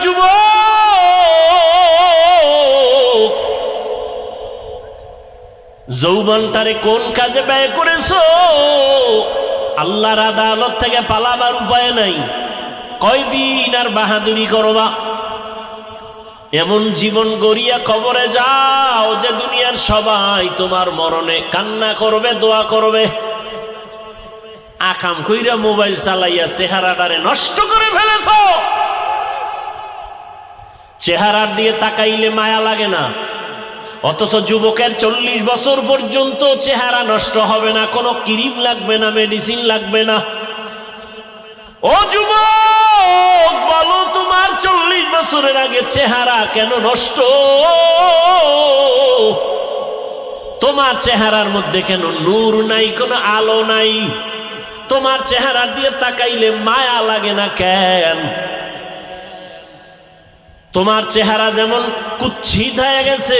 যুবক, যৌবনটারে কোন কাজে ব্যয় করেছো? আল্লাহর আদালত থেকে পালাবার উপায় নাই। কয়দিন আর বাহাদুরি করবা? এমন জীবন গড়িয়া কবরে যাও যে দুনিয়ার সবাই তোমার মরণে কান্না করবে, দোয়া করবে। আকাম কইরা মোবাইল চালাইয়া চেহারাটারে নষ্ট করে ফেলেছ। চেহারার দিয়ে তাকাইলে মায়া লাগে না, অথচ যুবকের 40 বছর পর্যন্ত চেহারা নষ্ট হবে না, কোনো ক্রিম লাগবে না, মেডিসিন লাগবে না। ও যুবক, বলো তোমার 40 বছরের আগে চেহারা কেন নষ্ট? তোমার চেহারার মধ্যে কেন নূর নাই, কোনো আলো নাই? তোমার চেহারা দিয়ে তাকাইলে মায়া লাগে না কেন? তোমার চেহারা যেমন কুৎসিত হয়ে গেছে,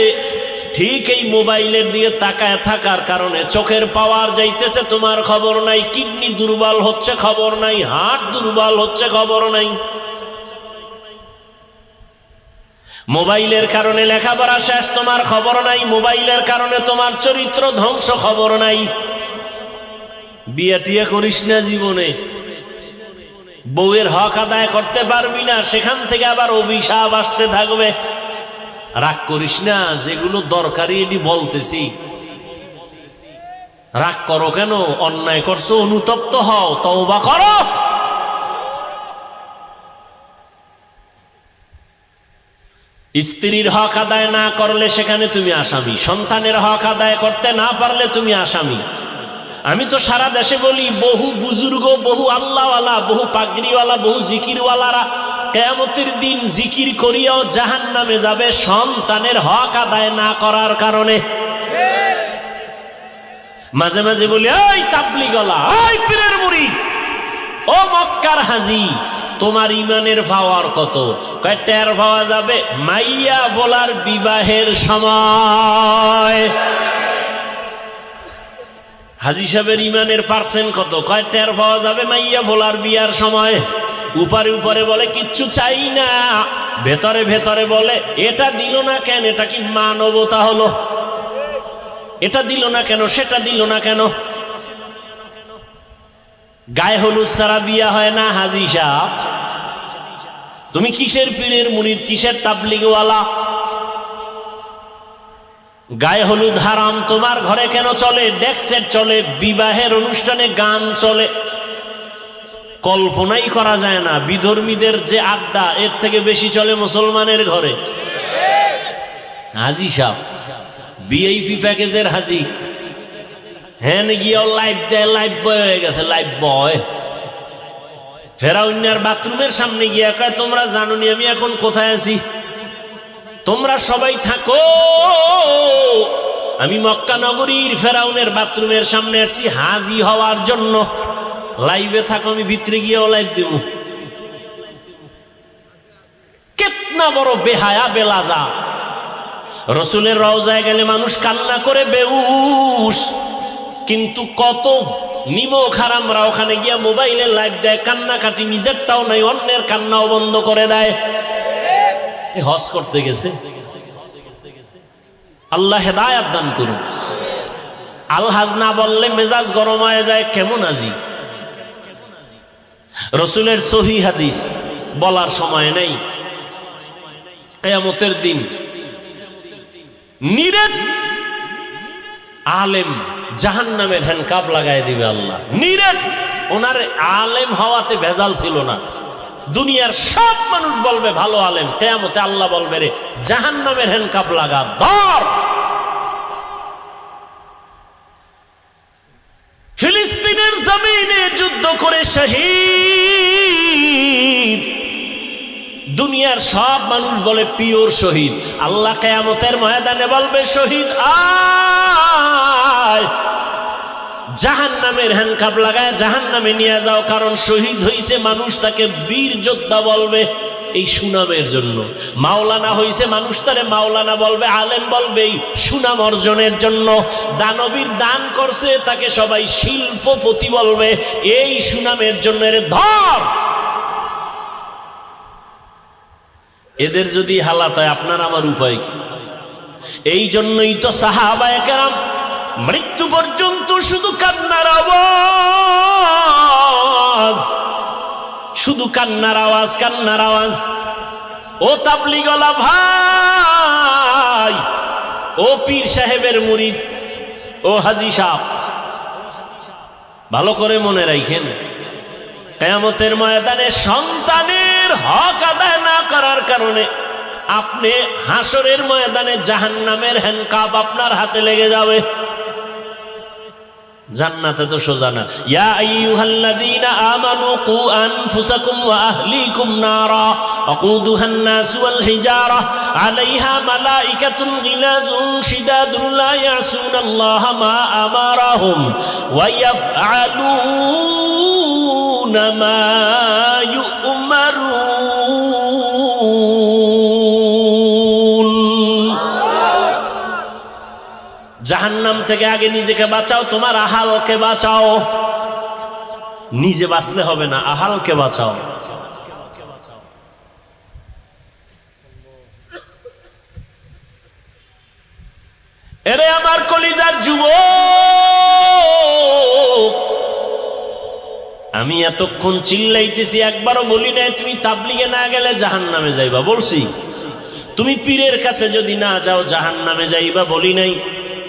ঠিক এই মোবাইলের দিয়ে তাকায় থাকার কারণে চোখের পাওয়ার যাইতেছে, তোমার খবর নাই। কিডনি দুর্বল হচ্ছে, খবর নাই। হার্ট দুর্বল হচ্ছে, খবর নাই। মোবাইলের কারণে লেখাপড়া শেষ, তোমার খবর নাই। মোবাইলের কারণে তোমার চরিত্র ধ্বংস, খবর নাই। বিয়ে টিয়া করিস না জীবনে, বউয়ের হক আদায় করতে পারবি না, সেখান থেকে আবার অভিশাপ আসতে থাকবে। রাগ করিস না, যেগুলো দরকারি এটি বলতেছি। রাগ করো কেন? অন্যায় করছো, অনুতপ্ত হও, তওবা করো। স্ত্রীর হক আদায় না করলে সেখানে তুমি আসামি। সন্তানের হক আদায় করতে না পারলে তুমি আসামি। আমি তো সারা দেশে বলি, বহু বুজুর্গ, বহু আল্লাহওয়ালা, বহু পাগড়িওয়ালা, বহু জিকিরওয়ালারা কিয়ামতের দিন জিকির করিয়াও জাহান্নামে যাবে সন্তানের হক আদায় না করার কারণে। মাঝে মাঝে বলি, ওই তাবলীগওয়ালা, ওই পীরের মুরিদ, ও মক্কার হাজী, তোমার ইমানের পাওয়ার কত? কয় টের পাওয়া যাবে মাইয়া বলার বিবাহের সময়। হাজী সাহেবের ইমানের পার্সেন্ট কত? কয় টের পাওয়া যাবে মাইয়া বলার বিয়ার সময়। উপরে উপরে বলে কিচ্ছু চাই না, ভেতরে ভেতরে বলে এটা দিল না কেন? এটা কি মানবতা হলো? এটা দিল না কেন, সেটা দিল না কেন? গায়ে হলুদ ছাড়া বিয়া হয় না হাজী সাহেব। তুমি কিসের পীরের মুরিদ, কিসের তাবলীগওয়ালা? গায়ে হলুদ হারাম, তোমার ঘরে কেন চলে? ডেক সেট চলে, বিবাহের অনুষ্ঠানে গান চলে। কল্পনাই করা যায় না, বিধর্মীদের যে আড্ডা, এর থেকে বেশি চলে মুসলমানের ঘরে। হাজী সাহেব ভিআইপি প্যাকেজের হাজী, হ্যাঁ গিয়েও লাইভ দেয়, লাইভ বয় হয়ে গেছে, লাইভ বয়। ফেরাউনের বাথরুমের সামনে গিয়া কয়, তোমরা জানো নি আমি এখন কোথায় আছি? তোমরা সবাই থাকো, আমি মক্কা নগরীর ফেরাউনের বাথরুমের সামনে আসছি হাজী হওয়ার জন্য। লাইভে থাকো, আমি ভিতরে গিয়েও লাইভ দেব। কেতনা বড় বেহায়া বেলাজা! রসুলের রওজায় গেলে মানুষ কান্না করে বেহুশ, কিন্তু কত নিমক হারামরা ওখানে গিয়া মোবাইলে লাইভ দেয়, কান্নাকাটি নিজেরটাও নাই, অন্যের কান্নাও বন্ধ করে দেয়। হজ করতে গেছে, আল্লাহ হেদায়াত দান করুন। আলহাজ না বললে মেজাজ গরম হয়ে যায়, কেমন আজি? রসুলের সহিহ হাদিস বলার সময় নেই। কিয়ামতের দিন নিরেট আলেম জাহান্নামের হ্যান্ডকাপ লাগাই দিবে আল্লাহ। নিরেট, ওনার আলেম হওয়াতে ভেজাল ছিল না। দুনিয়ার সব মানুষ বলবে ভালো আলেম, কিয়ামতে আল্লাহ বলবে রে জাহান্নামের হ্যান্ডকাপ লাগা, ধর। ফিলিস্তিনের জমিনে যুদ্ধ করে শহীদ, দুনিয়ার সব মানুষ বলে পিওর শহীদ। আল্লাহ কিয়ামতের ময়দানে বলবে শহীদ আয়, জাহান্নামের হ্যান্ডকাপ লাগায় জাহান্নামে নিয়ে যাও। কারণ শহীদ হইছে, মানুষ তাকে বীর যোদ্ধা বলবে এই সুনামের জন্য। মাওলানা হইছে, মানুষ তারে মাওলানা বলবে, আলেম বলবে এই সুনাম অর্জনের জন্য। দানবীর দান করছে, তাকে সবাই শিল্পপতি বলবে এই সুনামের জন্য। এর ধর। এদের যদি হালাত হয় আপনার আমার উপায় কি? এই জন্যই তো সাহাবায়ে কেরাম মৃত্যু পর্যন্ত শুধু কান্নার আওয়াজ, শুধু কান্নার আওয়াজ, কান্নার আওয়াজ। ও তাবলীগওয়ালা ভাই, ও পীর সাহেবের মুরিদ, ও হাজী সাহেব, ভালো করে মনে রাখেন, কিয়ামতের ময়দানে সন্তানের হক আদায় না করার কারণে আপনি হাসরের ময়দানে জাহান্নামের হ্যান্ডকাপ আপনার হাতে লেগে যাবে। জান্নাতে তো সোজা না। ইয়া আইয়ুহাল্লাযীনা আমানু কু আনফুসাকুম ওয়া আহলিকুম নারা ওয়াকুদুহান নাস ওয়াল হিজারা আলাইহা মালাইকাতুন গিলাযুন শিদাদুন লা ইয়াসুনাল্লাহা মা আমারাহুম ওয়া ইয়াফআলুনা মা ইউমারুন। জাহান্নাম থেকে আগে নিজেকে বাঁচাও, তোমার আহালকে বাঁচাও। নিজে বাঁচলে হবে না, আহালকে বাঁচাও। এরে আমার কলিজার যুবক, আমি এতক্ষণ চিল্লাইতেছি, একবারও বলি নাই তুমি তাবলীগে না গেলে জাহান্নামে যাইবা, বলছি। তুমি পীরের কাছে যদি না যাও জাহান্নামে যাইবা, বলি নাই।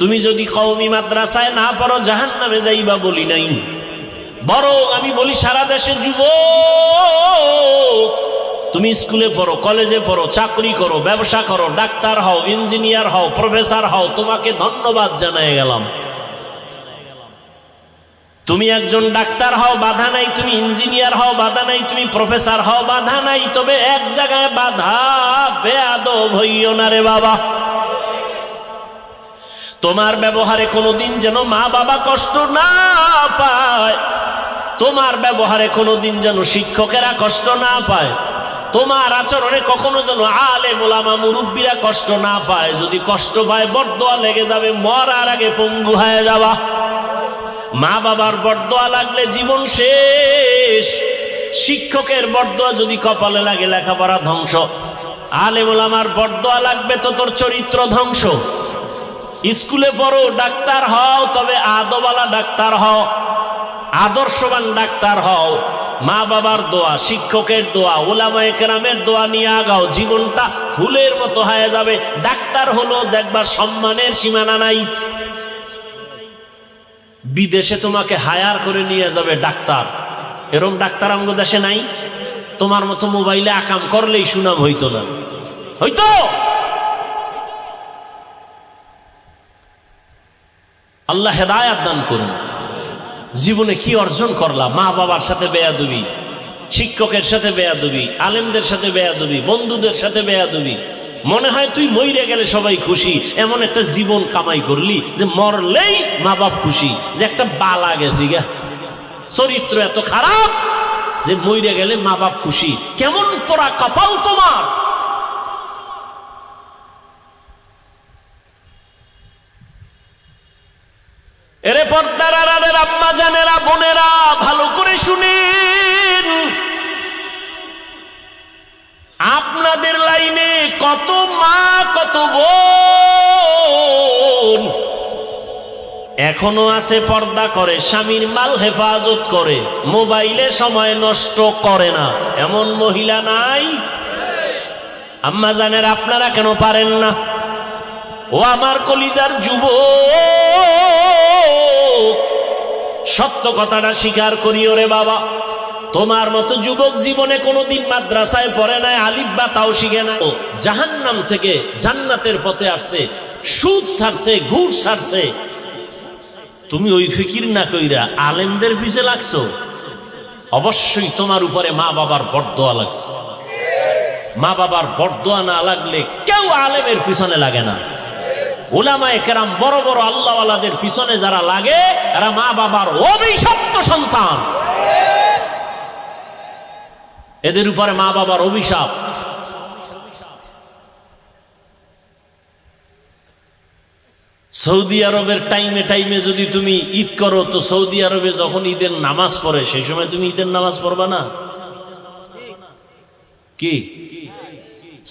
তুমি যদি কওমি মাদ্রাসায় না পড়ো জাহান্নামে যাইবা, বলি নাই। বরং আমি বলি সারা দেশে যুবক, তুমি স্কুলে পড়ো, কলেজে পড়ো, চাকরি করো, ব্যবসা করো, ডাক্তার হও, ইঞ্জিনিয়ার হও, প্রফেসর হও, তোমাকে ধন্যবাদ জানাই গেলাম। তুমি একজন ডাক্তার হও, বাধা নাই। তুমি ইঞ্জিনিয়ার হও, বাধা নাই। তুমি প্রফেসর হও, বাধা নাই। তবে এক জায়গায় বাধা, বেয়াদব হইও না রে বাবা। তোমার ব্যবহারে কোনোদিন যেন মা বাবা কষ্ট না পায়, তোমার ব্যবহারে কোনোদিন যেন শিক্ষকেরা কষ্ট না পায়, তোমার আচরণে কখনো যেন আলেম ওলামা মুরব্বীরা কষ্ট না পায়। যদি কষ্ট পায় বরদোয়া লেগে যাবে, মরার আগে পঙ্গু হয়ে যাবা। মা বাবার বরদোয়া লাগলে জীবন শেষ। শিক্ষকের বরদোয়া যদি কপালে লাগে লেখাপড়া ধ্বংস। আলেম ওলামার বরদোয়া লাগবে তো তোর চরিত্র ধ্বংস। স্কুলে পড়ো, ডাক্তার হও, তবে আদওয়ালা ডাক্তার হও, আদর্শবান ডাক্তার হও। মা বাবার দোয়া, শিক্ষকের দোয়া, উলামায়ে কেরামের দোয়া নিয়ে আগাও। জীবনটা ফুলের মতো হয়ে যাবে। ডাক্তার হলো দেখবা সম্মানের সীমানা নাই। বিদেশে তোমাকে হায়ার করে নিয়ে যাবে ডাক্তার, এরকম ডাক্তার আমগো দেশে নাই। তোমার মতো মোবাইলে আকাম করলেই সুনাম হইতো না, হইতো। আল্লাহ হেদায়াত দান করুন। জীবনে কি অর্জন করলাম? মা বাবার সাথে বেয়াদবি, শিক্ষকের সাথে বেয়াদবি, আলেমদের সাথে বেয়াদবি, বন্ধুদের সাথে বেয়াদবি। মনে হয় তুই মইরে গেলে সবাই খুশি, এমন একটা জীবন কামাই করলি যে মরলেই মা বাপ খুশি, যে একটা বালা গেছি গা। চরিত্র এত খারাপ যে মইরে গেলে মা বাপ খুশি। কেমন পোড়া কপাল তোমার! এরে পর্দার আড়ালের আম্মা জানেরা, বোনেরা, ভালো করে শুনেন। আপনাদের লাইনে কত মা, কত বোন এখনো আছে পর্দা করে, স্বামীর মাল হেফাজত করে, মোবাইলে সময় নষ্ট করে না, এমন মহিলা নাই? আম্মা জানেরা, আপনারা কেন পারেন না? ও আমার কলিজার যুবক, সত্য কথাটা স্বীকার করিও রে বাবা। তোমার মতো যুবক জীবনে কোনোদিন মাদ্রাসায় পড়ে নাই, আলিফ বা তাও শিখে না। জাহান্নাম থেকে জান্নাতের পথে আসছে, সুদ ছাড়ছে, ঘুষ ছাড়ছে। তুমি ওই ফিকির না কইরা আলেমদের পিছে লাগছো। অবশ্যই তোমার উপরে মা বাবার বরদোয়া লাগছে। মা বাবার বরদোয়া না লাগলে কেউ আলেমের পিছনে লাগে না। উলামায়ে কেরাম বড় বড় আল্লাহওয়ালাদের পিছনে যারা লাগে, এরা মা বাবার অভিশপ্ত সন্তান। এদের উপরে মা বাবার অভিশাপ। সৌদি আরবের টাইমে টাইমে যদি তুমি ঈদ করো, তো সৌদি আরবে যখন ঈদের নামাজ পড়ে সেই সময় তুমি ঈদের নামাজ পড়বা না? কি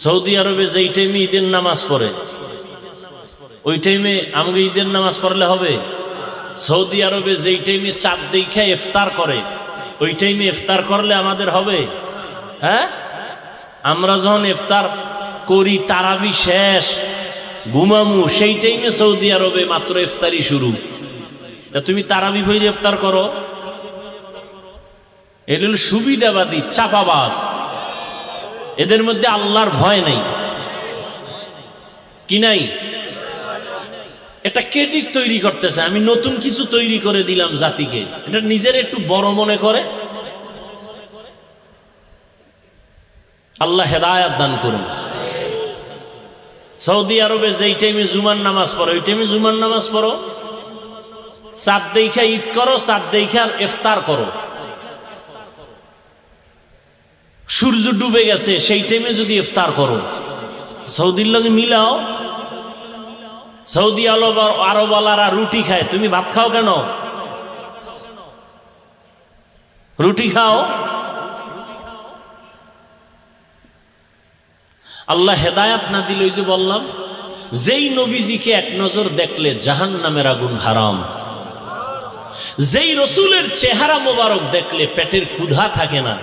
সৌদি আরবে যেই টাইমে ঈদের নামাজ পড়ে ওই টাইমে আমাকে ঈদের নামাজ পড়লে হবে? সৌদি আরবে যেই টাইমে চাঁদ দেখে ইফতার করে ওই টাইমে ইফতার করলে আমাদের হবে? হ্যাঁ, আমরা যখন ইফতার করি তারাবি শেষ ঘুমামু সেই টাইমে সৌদি আরবে মাত্র ইফতারি শুরু। তা তুমি তারাবি ভইরে ইফতার করো? এগুলো সুবিধাবাদী চাপাবাজ, এদের মধ্যে আল্লাহর ভয় নাই। কি নাই? এটা কেটিক তৈরি করতেছে, আমি নতুন কিছু তৈরি করে দিলাম জাতিকে, এটা নিজের একটু বড় মনে করে। আল্লাহ হেদায়াত দান করুন। সৌদি আরবে যেই টাইমে জুমার নামাজ পড়ো ওই টাইমে জুমার নামাজ পড়ো, চাঁদ দেখা ঈদ করো, চাঁদ দেখা ইফতার করো। সূর্য ডুবে গেছে সেই টাইমে যদি ইফতার করো, সৌদির লগে মিলাও। সৌদি আরবওয়ালারা রুটি খায়, তুমি ভাত খাও কেন? রুটি খাও। আল্লাহ হেদায়াত না দিল, ওই যে বললাম, যেই নবীজিকে এক নজর দেখলে জাহান্নামের আগুন হারাম, যেই রসুলের চেহারা মোবারক দেখলে পেটের ক্ষুধা থাকে না,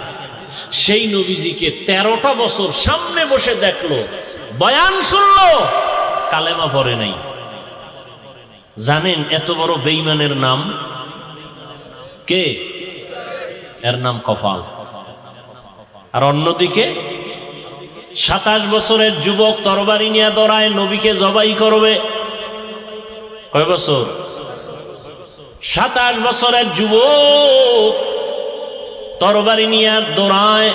সেই নবীজিকে 13টা বছর সামনে বসে দেখলো, বয়ান শুনলো, কালেমা পড়ে নাই। জানেন এত বড় বেঈমানের নাম কে? এর নাম কফাল। আর অন্যদিকে 27 বছরের যুবক তরবারি নিয়ে দৌড়ায়, নবীকে জবাই করবে। কয় বছর? 27 বছরের যুবক তরবারি নিয়ে দৌড়ায়,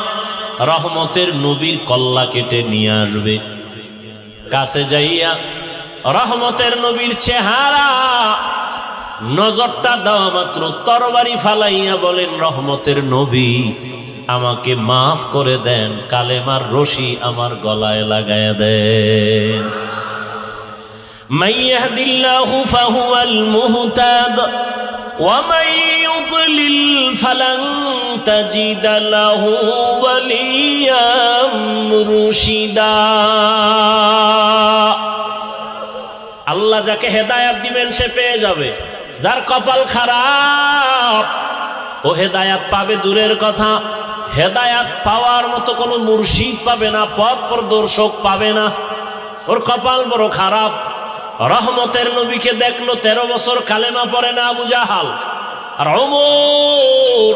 রহমতের নবীর কল্লা কেটে নিয়ে আসবে। কাছে যাইয়া রহমতের নবীর চেহারা নজরটা দেওয়া মাত্র তরবারি ফালাইয়া বলেন, রহমতের নবী আমাকে মাফ করে দেন, কালেমার রশি আমার গলায় লাগায়া দেন। মাইয়াহদিল্লাহু ফাহুয়াল মুহতাদ ওয়া মান ইউদ্লিল ফালান তাজিদা লাহু ওয়ালিয়াম মুরশিদা। আল্লাহ যাকে হেদায়াত দিবেন সে পেয়ে যাবে, যার কপাল খারাপ ও হেদায়াত পাবে দূরের কথা, হেদায়াত পাওয়ার মতো কোনো মুর্শিদ পাবে না, পথ প্রদর্শক পাবে না, ওর কপাল বড় খারাপ। রহমতের নবীকে দেখলো, 13 বছর কালেমা পড়ে না আবু জাহাল। আর ওমর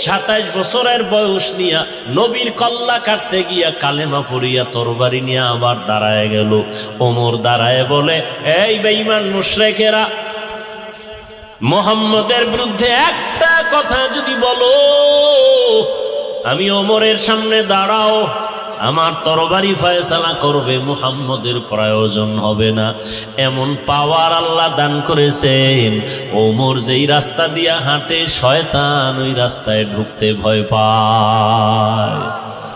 27 বছরের বয়স নিয়া নবীর কল্লা কাটতে গিয়া কালেমা পড়িয়া তরবারি নিয়ে আবার দাঁড়ায় গেল। ওমর দাঁড়ায় বলে, এই বেঈমান মুশরিকেরা, মুহাম্মদের বিরুদ্ধে একটা কথা যদি বলো, আমি ওমরের সামনে দাঁড়াও, আমার তরবারি ফয়সালা করবে, মুহাম্মদের প্রয়োজন হবে না। এমন পাওয়ার আল্লাহ দান করেছেন, ওমর যেই রাস্তা দিয়া হাঁটে শয়তান ওই রাস্তায় ঢুকতে ভয় পায়।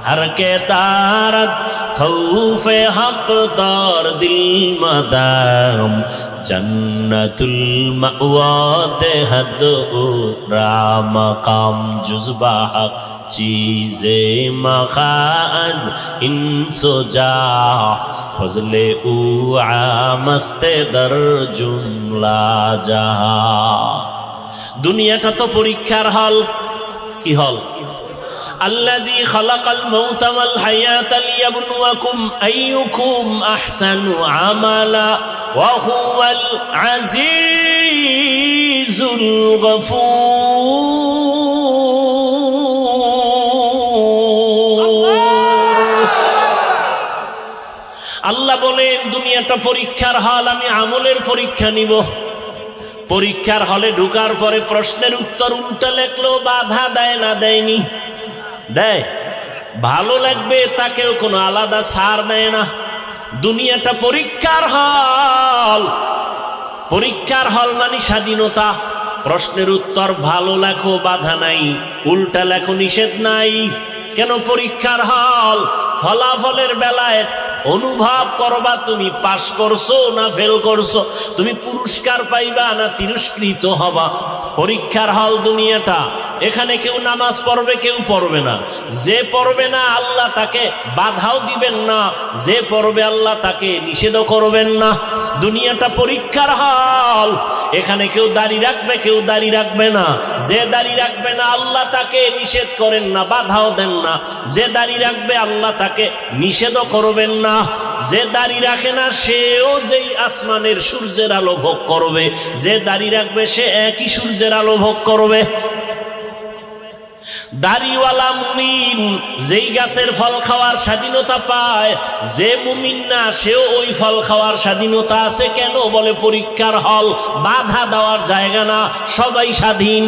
हर के तारत खौफे हक दार दिल मदाम जन्नतुल मअवा देहद राम मकाम जुज़बा हक चीज़े मखाज इंसो जा फजले उ आमस्ते दर जुमला जहा। दुनियाटा तो परीक्षार हल की हल। الذي خلق الموت والحياة ليبلوكم أيكم أحسن عملا وهو العزيز الغفور। আল্লাহ বলেন দুনিয়াটা পরীক্ষার হল, আমি আমলের পরীক্ষা নিব। পরীক্ষার হলে ঢোকার পরে প্রশ্নের উত্তর উল্টা লেখলো, বাধা দেয় না দেয়নি? দেয়। ভালো লাগবে তাকেও কোনো আলাদা ছাড় নেয় না। দুনিয়াটা পরীক্ষার হল। পরীক্ষার হল মানে স্বাধীনতা। প্রশ্নের উত্তর ভালো লেখো, বাধা নাই, উল্টা লেখো, নিষেধ নাই। কেন পরীক্ষার হল? ফলাফলের বেলায় অনুভব করবা তুমি পাস করছো না ফেল করছো, তুমি পুরস্কার পাইবা না তিরস্কৃত হবা। পরীক্ষার হল দুনিয়াটা। এখানে কেউ নামাজ পড়বে, কেউ পড়বে না। যে পড়বে না আল্লাহ তাকে বাধাও দিবেন না, যে পড়বে আল্লাহ তাকে নিষেধও করবেন না। দুনিয়াটা পরীক্ষার হল। এখানে কেউ দাড়ি রাখবে, কেউ দাড়ি রাখবে না। যে দাড়ি রাখবে না আল্লাহ তাকে নিষেধ করেন না, বাধাও দেন না। যে দাড়ি রাখবে আল্লাহ তাকে নিষেধও করবেন না। যে দাড়ি রাখে না সেও যেই আসমানের সূর্যের আলো ভোগ করবে, যে দাড়ি রাখবে সে একই সূর্যের আলো ভোগ করবে। দাড়িওয়ালা মুমিন যেই গাছের ফল খাওয়ার স্বাধীনতা পায়, যে মুমিন না সেও ওই ফল খাওয়ার স্বাধীনতা আছে। কেন? বলে পরীক্ষার হল, বাধা দেওয়ার জায়গা না, সবাই স্বাধীন।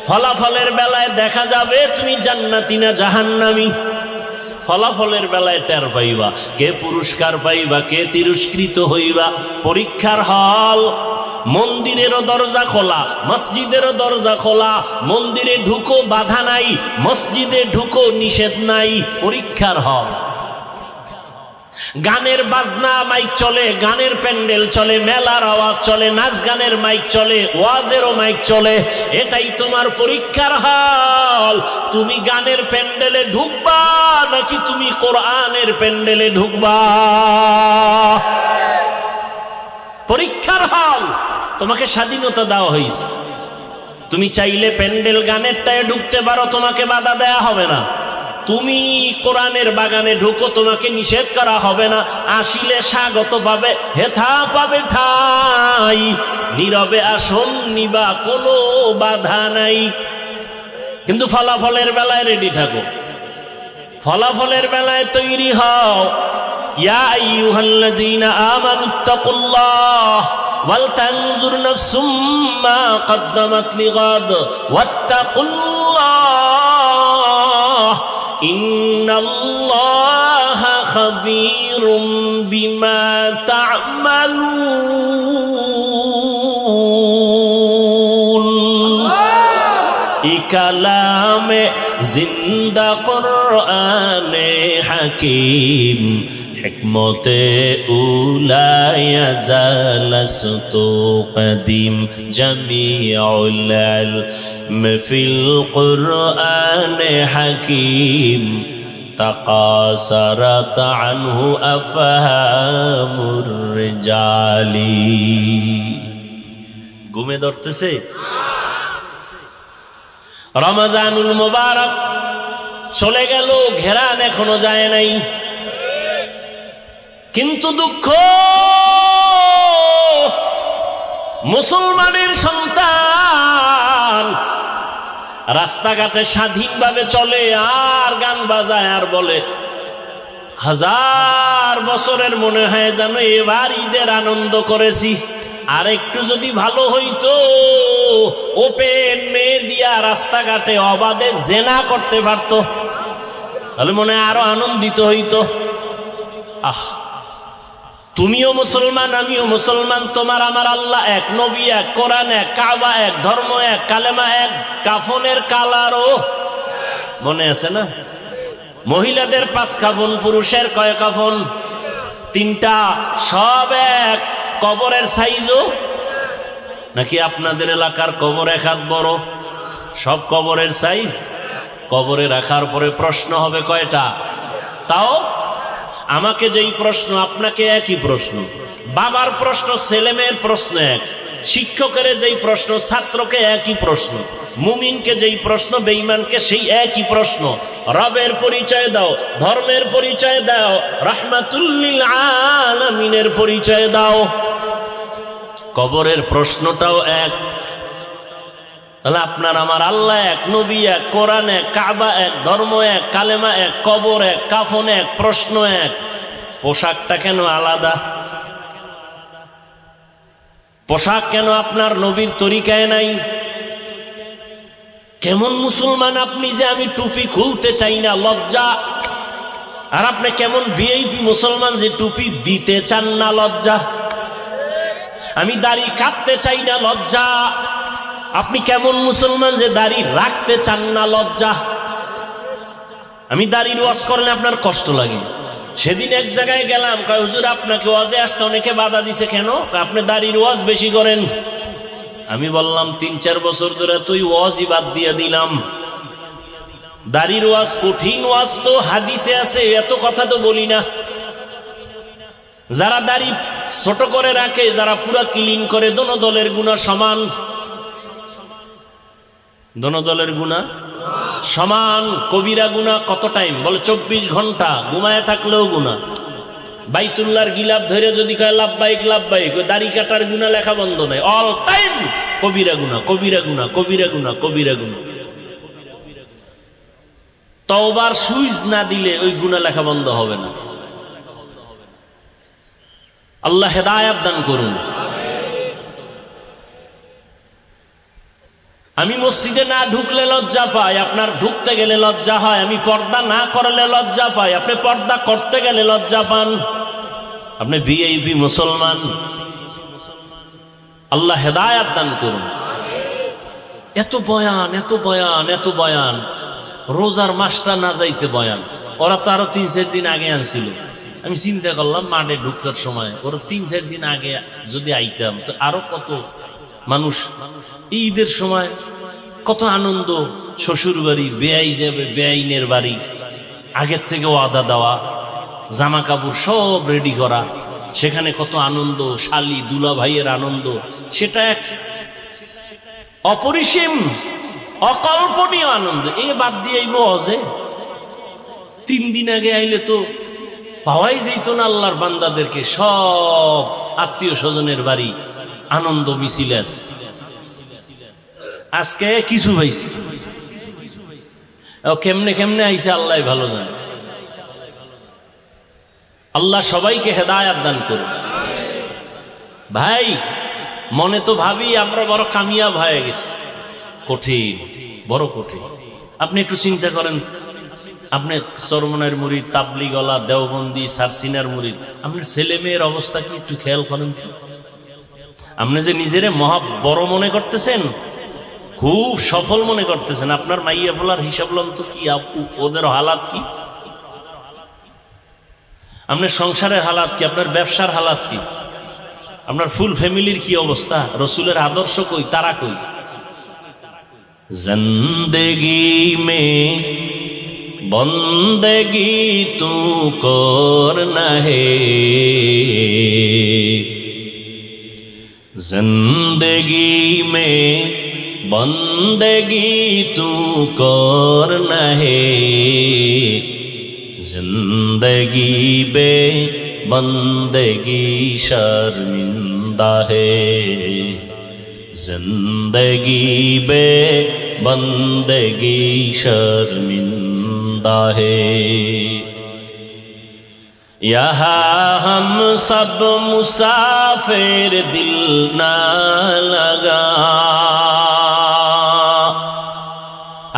ফলাফলের বেলায় দেখা যাবে তুমি জান্নাতি না জাহান্নামী। ফলাফলের বেলায় টের পাইবা কে পুরস্কার পাইবা, কে তিরস্কৃত হইবা। পরীক্ষার হল। মন্দিরেরও দরজা খোলা, মসজিদেরও দরজা খোলা। মন্দিরে ঢুকো বাধা নাই, মসজিদে ঢুকো নিষেধ নাই। পরীক্ষার হল। গানের বাজনা মাইক চলে, গানের প্যান্ডেল চলে, মেলার আওয়াজ চলে, নাচ গানের মাইক চলে, ওয়াজেরও মাইক চলে। এটাই তোমার পরীক্ষার হল। তুমি গানের প্যান্ডেলে ঢুকবা নাকি তুমি কোরআনের প্যান্ডেলে ঢুকবা? পরীক্ষার হল। তোমাকে স্বাধীনতা দেওয়া হয়েছে। তুমি চাইলে প্যান্ডেল গানেরটায় ঢুকতে পারো, তোমাকে বাধা দেয়া হবে না। তুমি কোরআনের বাগানে ঢুকো, তোমাকে নিষেধ করা হবে না। আসিলে স্বাগত পাবে, হেথা পাবে ঠাই। নীরবে আসন নিবা, কোনো বাধা নাই। কিন্তু ফলাফলের বেলায় রেডি থাকো, ফলাফলের বেলায় তৈরি হও। ইয়া আইয়ুহাল্লাযীনা আমানুত্তাকুল্লাহ ওয়াল তানজুর নাফসুম মা কদ্দামাত লিগাদ ওয়াত্তাকুল্লাহ ইন্নাল্লাহা খাবীরুম বিমা তা'মালুন। কালামে জিন্দা কুরআনে হাকিম হিকমতে উলায়া জালাসতু কদিম জামিউল ইলম ফিল কুরআনে হাকিম তাকাসারাত আনহু আফহামুর রিজালি। ঘুমে ধরতেছে? রমজানুল মুবারক চলে গেল, ঘেরান এখনো যায় নাই। কিন্তু দুঃখ, মুসলমানের সন্তান রাস্তাঘাটে স্বাধীনভাবে চলে আর গান বাজায় আর বলে, হাজার বছরের মনে হয় যেন এবার ঈদের আনন্দ করেছি। আর একটু যদি ভালো হইতো, ওপেন মেয়ে দিয়া রাস্তাঘাটে অবাধে জেনা করতে পারতো, তাহলে মনে হয় আরো আনন্দিত হইতো। আহ, তুমিও মুসলমান, আমিও মুসলমান, তোমার আমার আল্লাহ এক, নবী এক, কোরআন এক, কাবা এক, ধর্ম এক, কালেমা এক, কাফনের কালারও মনে আছে না? মহিলাদের 5 কাফন, পুরুষের কয় কাফন? 3টা, সব এক। কবরের সাইজও নাকি আপনাদের এলাকার কবর এক হাত বড়? সব কবরের সাইজ। কবরে রাখার পরে প্রশ্ন হবে কয়টা? তাও আমাকে যেই প্রশ্ন আপনাকে একই প্রশ্ন, বাবার প্রশ্ন ছেলে মেয়ের প্রশ্ন এক, শিক্ষকের যেই প্রশ্ন ছাত্রকে একই প্রশ্ন, মুমিনকে যেই প্রশ্ন বেঈমানকে সেই একই প্রশ্ন। রবের পরিচয় দাও, ধর্মের পরিচয় দাও, রাহমাতুল লিল আলামিনের পরিচয় দাও। কবরের প্রশ্নটাও এক। তাহলে আপনার আমার আল্লাহ এক, নবী এক, কোরআন এক, কাবা এক, ধর্ম এক, কালেমা এক, কবর এক, কাফন এক, প্রশ্ন এক। পোশাকটা কেন আলাদা? পোশাক কেন আপনার নবীর তরিকায় নাই? কেমন মুসলমান আপনি যে আমি টুপি খুলতে চাই না, লজ্জা। আর আপনি কেমন ভিআইপি মুসলমান যে টুপি দিতে চান না, লজ্জা। আমি দাড়ি কাটতে চাই না, লজ্জা। আপনি কেমন মুসলমান যে দাড়ি রাখতে চান না, লজ্জা। আমি দাড়ির ওয়াজ করলে আপনার কষ্ট লাগে। সেদিন এক জায়গায় গেলাম, কয় হুজুর আপনাকে ওয়াজে আসতে অনেকে বাধা দিছে কেন? আপনি দাড়ির ওয়াজ বেশি করেন। আমি বললাম ৩-৪ বছর ধরে তুই ওয়াজই বাদ দিয়ে দিলাম। দাড়ির ওয়াজ কঠিন ওয়াজ তো হাদিসে আছে, এত কথা তো বলি না। যারা দাড়ি ছোট করে রাখে, যারা পুরা ক্লিন করে, দোনো দলের গুনাহ সমান। দোনো দলের গুনাহ সমান। কবিরা গুনাহ কত টাইম বলে? 24 ঘন্টা ঘুমায় থাকলেও গুনাহ। বাইতুল্লাহর গিলাপ ধরে যদি কয় লাব্বাইক লাব্বাইক, ওই দাড়ি কাটার গুনাহ লেখা বন্ধ নাই, অল টাইম কবিরা গুনাহ, কবিরা গুনাহ, কবিরা গুনাহ, কবিরা গুনাহ। তওবার সুইচ না দিলে ওই গুনাহ লেখা বন্ধ হবে না। আল্লাহ হেদায়েত দান করুন। আমি মসজিদে না ঢুকলে লজ্জা পাই, আপনার ঢুকতে গেলে লজ্জা হয়। আমি পর্দা না করলে লজ্জা পাই, আপনি পর্দা করতে গেলে লজ্জা পান। আপনি ভিআইপি মুসলমান। আল্লাহ হেদায়েত দান করুন। এত বয়ান, এত বয়ান, এত বয়ান, রোজার মাসটা না যাইতে বয়ান। ওরা তো আরো 3-4 দিন আগে আনছিল। আমি চিন্তা করলাম মাঠে ঢুকার সময় ওরা 3-4 দিন আগে যদি আইতাম তো আরো কত মানুষ। ঈদের সময় কত আনন্দ, শ্বশুর বাড়ি, বেয়াই যাবে, বেআইনের বাড়ি, আগের থেকে ওয়াদা দেওয়া, জামা কাপড় সব রেডি করা, সেখানে কত আনন্দ, শালি দুলা ভাইয়ের আনন্দ, সেটা এক অপরিসীম অকল্পনীয় আনন্দ। এ বাদ দিয়ে আইব হজে 3 দিন আগে আইলে তো পাওয়াই যেত না আল্লাহর বান্দাদেরকে। সব আত্মীয় স্বজনের বাড়ি আনন্দ মিছিল আছে। আজকে কিছু পাইছি, কেমনে কেমনে আইছে আল্লাহ ভালো জানে। আল্লাহ সবাইকে হেদায়েত দান করুন। ভাই মনে তো ভাবি আমরা বড় কামিয়াব হয়ে গেছি, কঠিন, বড় কঠিন। আপনি একটু চিন্তা করেন, আপনি চরমনের মুরিদ, তাবলিগওয়ালা, দেওবন্দি, সারসিনার মুরিদ, আপনার ছেলে মেয়ের অবস্থা কি একটু খেয়াল করেন তো। আপনি যে নিজেরে মহা বড় মনে করতেছেন, খুব সফল মনে করতেছেন, আপনার মাইয়া ফলার হিসাব লন তো কি, ওদের হালাত কি, আপনার সংসারের হালাত কি, আপনার ব্যবসার হালাত কি, আপনার ফুল ফ্যামিলির কি অবস্থা, রসুলের আদর্শ কই, তারা কই। জিন্দেগি মে বন্দেগি তু করনা হে, जिंदगी में बंदगी तू करना है, जिंदगी बे बंदगी शर्मिंदा है, जिंदगी बे बंदगी शर्मिंदा है। यहाँ हम सब मुसाफिर दिल ना लगा,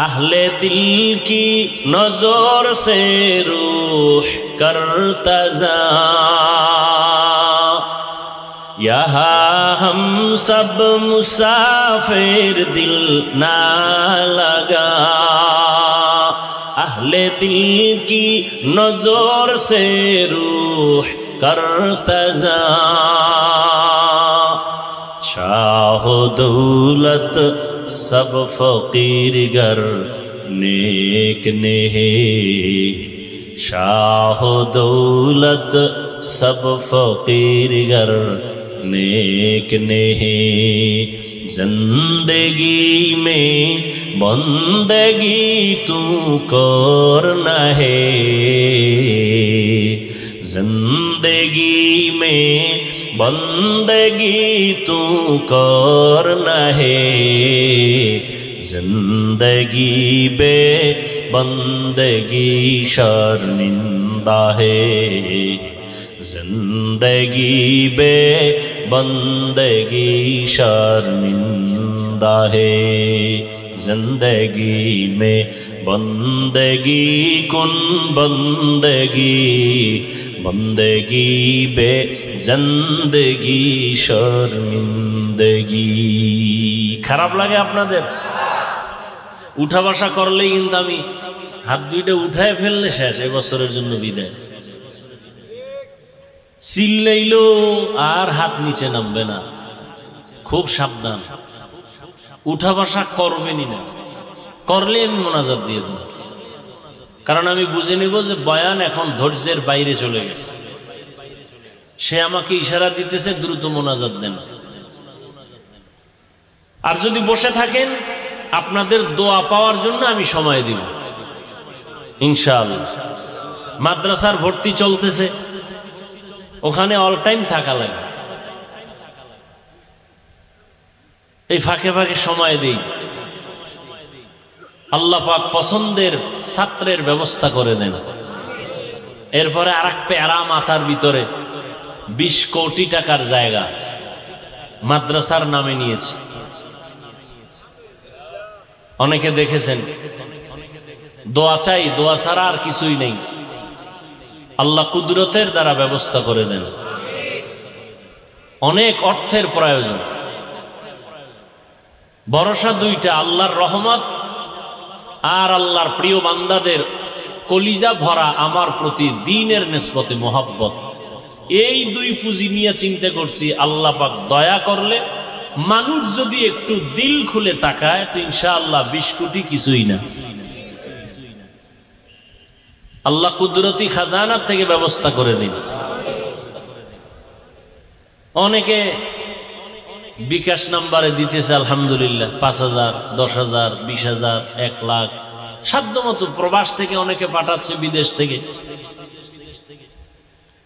अहले दिल की नजर से रूह करता जा। यहाँ हम सब मुसाफिर दिल ना लगा, अहले दिल की नजर से रूह करता जा। शाह दौलत सब फकीर गर नेक ने है, शाह दौलत सब फकीर गर नेक ने है, जिंदगी में बंदगी तू करना है, जिंदगी में बंदगी तू करना है, जिंदगी बे बंदगी शर्मिंदा है, जिंदगी बे बंदगी शर्मिंदा है, जिंदगी में बंदगी कुन बंदगी, बंदगी बे जिंदगी शर्मिंदगी। খারাপ লাগে আপনাদের? উঠা বসা করলেই কিন্তু আমি হাত দুইটা উঠায় ফেললে শেষ, এবছরের জন্য বিদায়। চিল্লাইলো আর হাত নিচে নামবে না, খুব সাবধান। উঠা বসা করবেনই না, করলে আমি মোনাজাত দিয়ে দেব, কারণ আমি বুঝে নিব যে বয়ান এখন ধৈর্যের বাইরে চলে গেছে। সে আমাকে ইশারা দিতেছে দ্রুত মোনাজাত দেন। আর যদি বসে থাকেন আপনাদের দোয়া পাওয়ার জন্য আমি সময় দিব ইনশাআল্লাহ। মাদ্রাসার ভর্তি চলতেছে, ওখানে অল টাইম থাকা লাগে, এই ফাঁকে ফাঁকে সময় দেই। আল্লাহ পাক পছন্দের ছাত্রের ব্যবস্থা করে দেন। এরপরে আর এক প্যারা মাথার ভিতরে 20 কোটি টাকার জায়গা মাদ্রাসার নামে নিয়েছে। অনেকে দেখেছেন, দোয়া চাই, দোয়া ছাড়া আর কিছুই নেই। আল্লাহ কুদরতের দ্বারা ব্যবস্থা করে দেন। অনেক অর্থের প্রয়োজন, ভরসা দুইটা, আল্লাহর রহমত আর আল্লাহর প্রিয় বান্দাদের কলিজা ভরা আমার প্রতি দ্বীনের নিসবতে মোহাব্বত। এই দুই পুঁজি নিয়ে চিন্তা করছি, আল্লাহ পাক দয়া করলে মানুষ যদি একটু দিল খুলে তাকায় তো ইনশাআল্লাহ 20 কোটি কিছুই না। আল্লাহ কুদরতি খাজানা থেকে ব্যবস্থা করে দিন। অনেকে বিকাশ নাম্বারে দিতেছে আলহামদুলিল্লাহ, 5,000, 10,000, 20,000, 1 লাখ, সাধ্য মতো। প্রবাস থেকে অনেকে পাঠাচ্ছে, বিদেশ থেকে।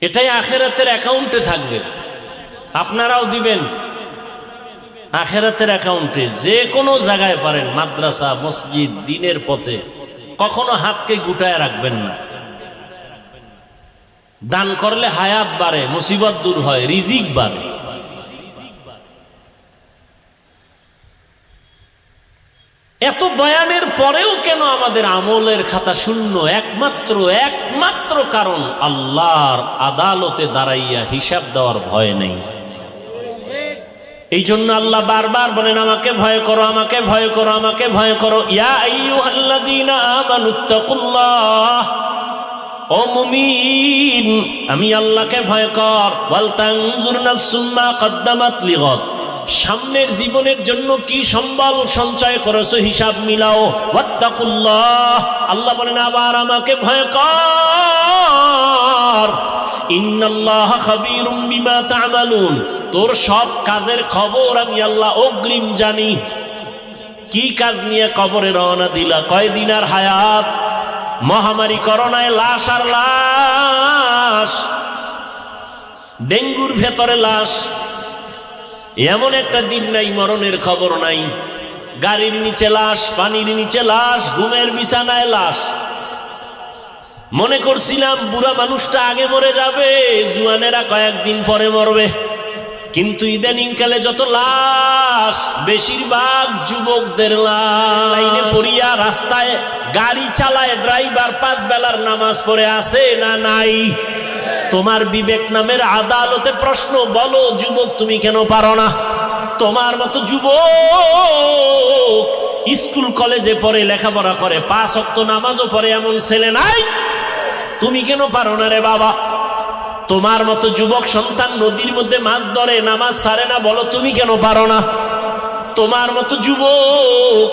এটাই আখিরাতের অ্যাকাউন্টে থাকবে, আপনারাও দিবেন আখিরাতের অ্যাকাউন্টে। যে কোনো জায়গায় পারেন, মাদ্রাসা, মসজিদ, দ্বীনের পথে কখনো হাতকে গুটায় রাখবেন না। দান করলে হায়াত বাড়ে, মুসিবত দূর হয়, রিজিক বাড়ে। এত বয়ানের পরেও কেন আমাদের আমলের খাতা শূন্য? একমাত্র কারণ আল্লাহর আদালতে দাঁড়াইয়া হিসাব দেওয়ার ভয় নেই। এই জন্য আল্লাহ বারবার বলেন, আমাকে ভয় করো, আমাকে ভয় করো, আমাকে ভয় করো। ইয়া আইয়ুহাল্লাযীনা আমানুত্তাকুল্লাহ, ও মুমিন আমি আল্লাহকে ভয় কর। ওয়াল তানজুর নাফসুম মা কদ্দামাত লিগাদ, সামনের জীবনের জন্য কি সম্বল সঞ্চয় করেছো হিসাব মিলাও। ওয়াত্তাকুল্লাহ, আল্লাহ বলেন আবার আমাকে ভয় কর। ইন্নাল্লাহা খাবীরুম বিমা তা'মালুন, তোর সব কাজের খবর আমি আল্লাহ অগ্রিম জানি। কি কাজ নিয়ে কবরে রওনা দিলা? কয়দিন আর হায়াত? মহামারী করোনায় লাশ আর লাশ, ডেঙ্গুর ভেতরে লাশ, এমন একটা দিন নাই মরণের খবর নাই। গাড়ির নিচে লাশ, পানির নিচে লাশ, ঘুমের বিছানায় লাশ। মনে করছিলাম বুড়া মানুষটা আগে মরে যাবে, জুয়ানেরা কয়েকদিন পরে মরবে, কিন্তু ইদানিং কালে যত লাশ, বেশিরভাগ যুবকদের লাশ। লাইনে পড়িয়া রাস্তায় গাড়ি চালায় ড্রাইভার 5 বেলার নামাজ পড়ে আছে না নাই? তোমার বিবেক নামের আদালতে প্রশ্ন, বলো যুবক তুমি কেন পারো না? তোমার মতো যুবক স্কুল কলেজে পড়ে, লেখাপড়া করে, 5 ওয়াক্ত নামাজও পড়ে এমন ছেলে নাই? তুমি কেন পারো না রে বাবা? তোমার মতো যুবক সন্তান নদীর মধ্যে মাছ ধরে, নামাজ ছাড়ে না, বলো তুমি কেন পারো না? তোমার মতো যুবক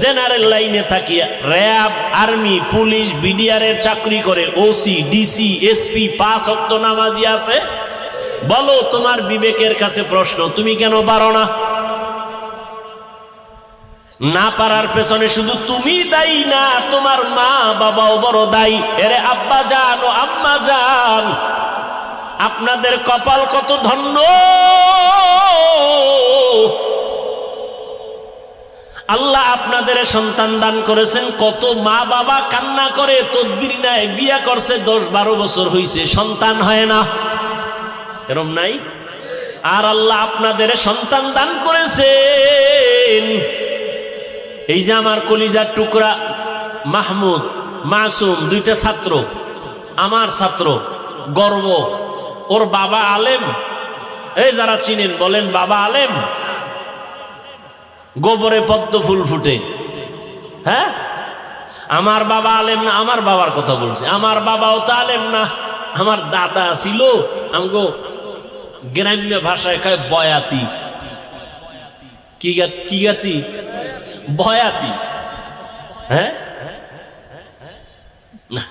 জেনারেল লাইনে থাকিয়া র্যাব, আর্মি, পুলিশ, বিডিআর এর চাকরি করে, ওসি, ডিসি, এসপি, 5 ওয়াক্ত নামাজি আছে, বলো তোমার বিবেকের কাছে প্রশ্ন, তুমি কেন পারো না? না পারার পেছনে শুধু তুমি দায়ী না, তোমার মা বাবাও বড় দায়ী। এরে আব্বা জান ও আম্মা জান, আপনাদের কপাল কত ধন্য। আল্লাহ আপনাদের সন্তান দান করেছেন। কত মা বাবা কান্না করে, তদবির নেয়, বিয়া করছে, 10-12 বছর হইছে, সন্তান হয় না, এরকম নাই? আর আল্লাহ আপনাদের সন্তান দান করেছেন। এই যে আমার কলিজার টুকরা মাহমুদ, মাসুম, 2টা ছাত্র, আমার ছাত্র, গর্ব। ওর বাবা আলেম, এই যারা চিনেন বলেন বাবা আলেম। গোবরে পদ্ম ফুল ফুটে, হ্যাঁ? আমার বাবা আলেম না, আমার বাবার কথা বলছি। আমার বাবাও তো আলেম না, আমার দাদা ছিল আমগো গ্রাম্য ভাষায় কয় বয়াতি। কি গাতি? বয়াতি। হ্যাঁ, না